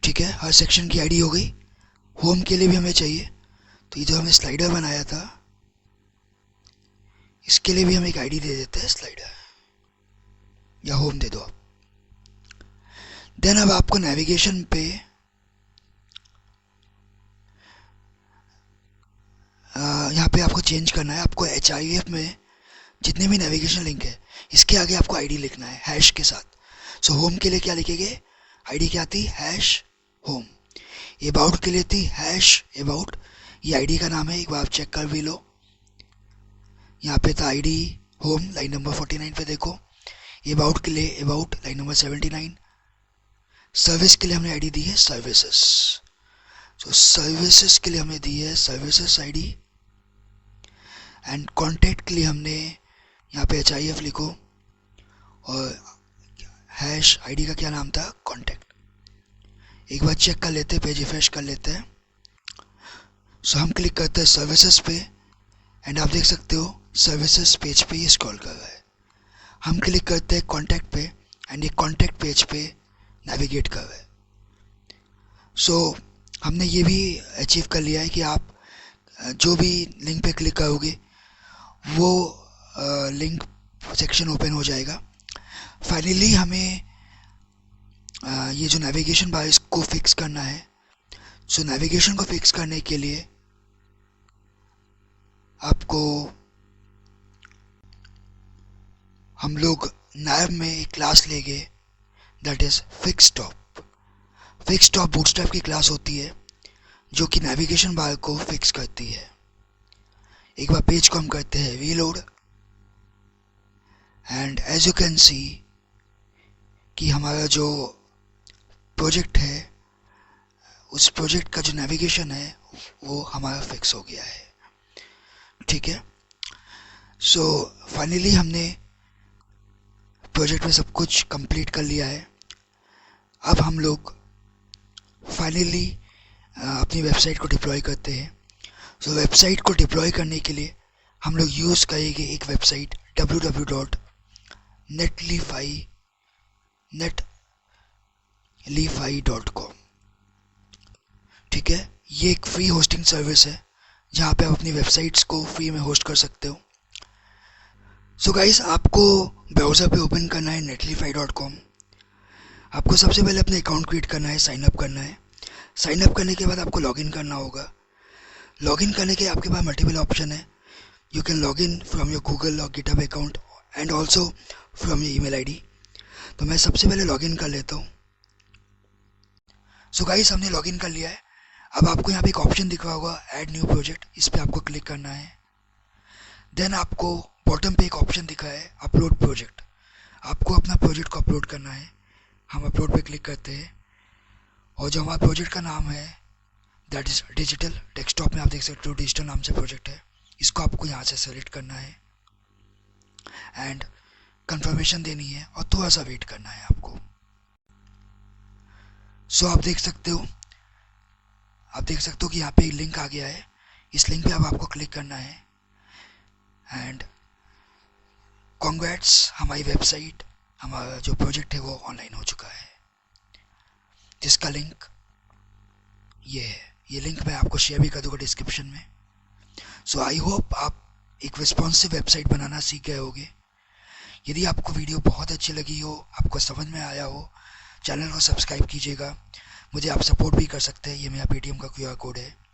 ठीक है, हर सेक्शन की आईडी हो गई। होम के लिए भी हमें चाहिए, तो ये जो हमने स्लाइडर बनाया था इसके लिए भी हम एक आईडी दे देते हैं स्लाइडर, या होम दे दो आप। देन अब आपको नेविगेशन पे यहाँ पे आपको चेंज करना है, आपको HIF में जितने भी नेविगेशन लिंक है इसके आगे आपको आईडी लिखना है हैश के साथ। सो होम के लिए क्या लिखेंगे, आईडी क्या थी, हैश होम। अबाउट के लिए थी हैश अबाउट, ये आईडी का नाम है, एक बार आप चेक कर भी लो। यहाँ पे था आईडी होम, लाइन नंबर 49 पे देखो। अबाउट के लिए अबाउट, लाइन नंबर 79। सर्विस के लिए हमने आईडी दी है सर्विसेज, सो सर्विसेज के लिए हमने दी है सर्विसेज आईडी। एंड कॉन्टैक्ट के लिए हमने यहाँ पे HIF लिखो और हैश आईडी का क्या नाम था, कॉन्टैक्ट। एक बार चेक कर लेते हैं, पेज रिफ्रेश कर लेते हैं। सो हम क्लिक करते हैं सर्विसेज पे एंड आप देख सकते हो सर्विसेज पेज पे ये स्क्रॉल कर रहा है। हम क्लिक करते हैं कॉन्टैक्ट पे एंड ये कॉन्टैक्ट पेज पे नेविगेट कर रहा है। सो हमने ये भी अचीव कर लिया है कि आप जो भी लिंक पे क्लिक करोगे वो लिंक सेक्शन ओपन हो जाएगा। फाइनली हमें ये जो नेविगेशन बार इसको फिक्स करना है। सो नेविगेशन को फिक्स करने के लिए आपको हम लोग नैव में एक क्लास लेंगे that is fix top. Fix top bootstrap की क्लास होती है जो कि नेविगेशन बार को फिक्स करती है। एक बार पेज को हम करते हैं reload and as you can see कि हमारा जो प्रोजेक्ट है उस प्रोजेक्ट का जो नेविगेशन है वो हमारा फिक्स हो गया है। ठीक है, सो फाइनली हमने प्रोजेक्ट में सब कुछ कंप्लीट कर लिया है। अब हम लोग फाइनली अपनी वेबसाइट को डिप्लॉय करते हैं। सो वेबसाइट को डिप्लॉय करने के लिए हम लोग यूज़ करेंगे एक वेबसाइट www.netlify.com। ठीक है, ये एक फ्री होस्टिंग सर्विस है जहाँ पे आप अपनी वेबसाइट्स को फ्री में होस्ट कर सकते हो। सो गाइस, आपको ब्राउज़र पे ओपन करना है netlify.com। आपको सबसे पहले अपना अकाउंट क्रिएट करना है, साइन अप करना है। साइन अप करने के बाद आपको लॉगिन करना होगा। लॉगिन करने के आपके पास मल्टीपल ऑप्शन है। You can log in from your Google और GitHub account and also from your email ID. तो मैं सबसे पहले लॉगिन कर लेता हूँ। सो गाइस, हमने लॉगिन कर लिया है। अब आपको यहाँ पे एक ऑप्शन दिख रहा होगा ऐड न्यू प्रोजेक्ट, इस पर आपको क्लिक करना है। देन आपको बॉटम पे एक ऑप्शन दिखा है अपलोड प्रोजेक्ट, आपको अपना प्रोजेक्ट को अपलोड करना है। हम अपलोड पे क्लिक करते हैं और जो हमारा प्रोजेक्ट का नाम है दैट इज़ डिजिटल। डेस्कटॉप में आप देख सकते हो डिजिटल नाम से प्रोजेक्ट है, इसको आपको यहाँ से सेलेक्ट करना है एंड कंफर्मेशन देनी है और थोड़ा सा वेट करना है आपको। सो आप देख सकते हो कि यहाँ पे एक लिंक आ गया है। इस लिंक पे अब आपको क्लिक करना है एंड कॉन्ग्रेट्स, हमारी वेबसाइट, हमारा जो प्रोजेक्ट है वो ऑनलाइन हो चुका है, जिसका लिंक ये है। ये लिंक मैं आपको शेयर भी कर दूँगा डिस्क्रिप्शन में। सो आई होप आप एक रिस्पॉन्सिव वेबसाइट बनाना सीख गए होंगे। यदि आपको वीडियो बहुत अच्छी लगी हो, आपको समझ में आया हो, चैनल को सब्सक्राइब कीजिएगा। मुझे आप सपोर्ट भी कर सकते हैं, ये मेरा पेटीएम का QR कोड है।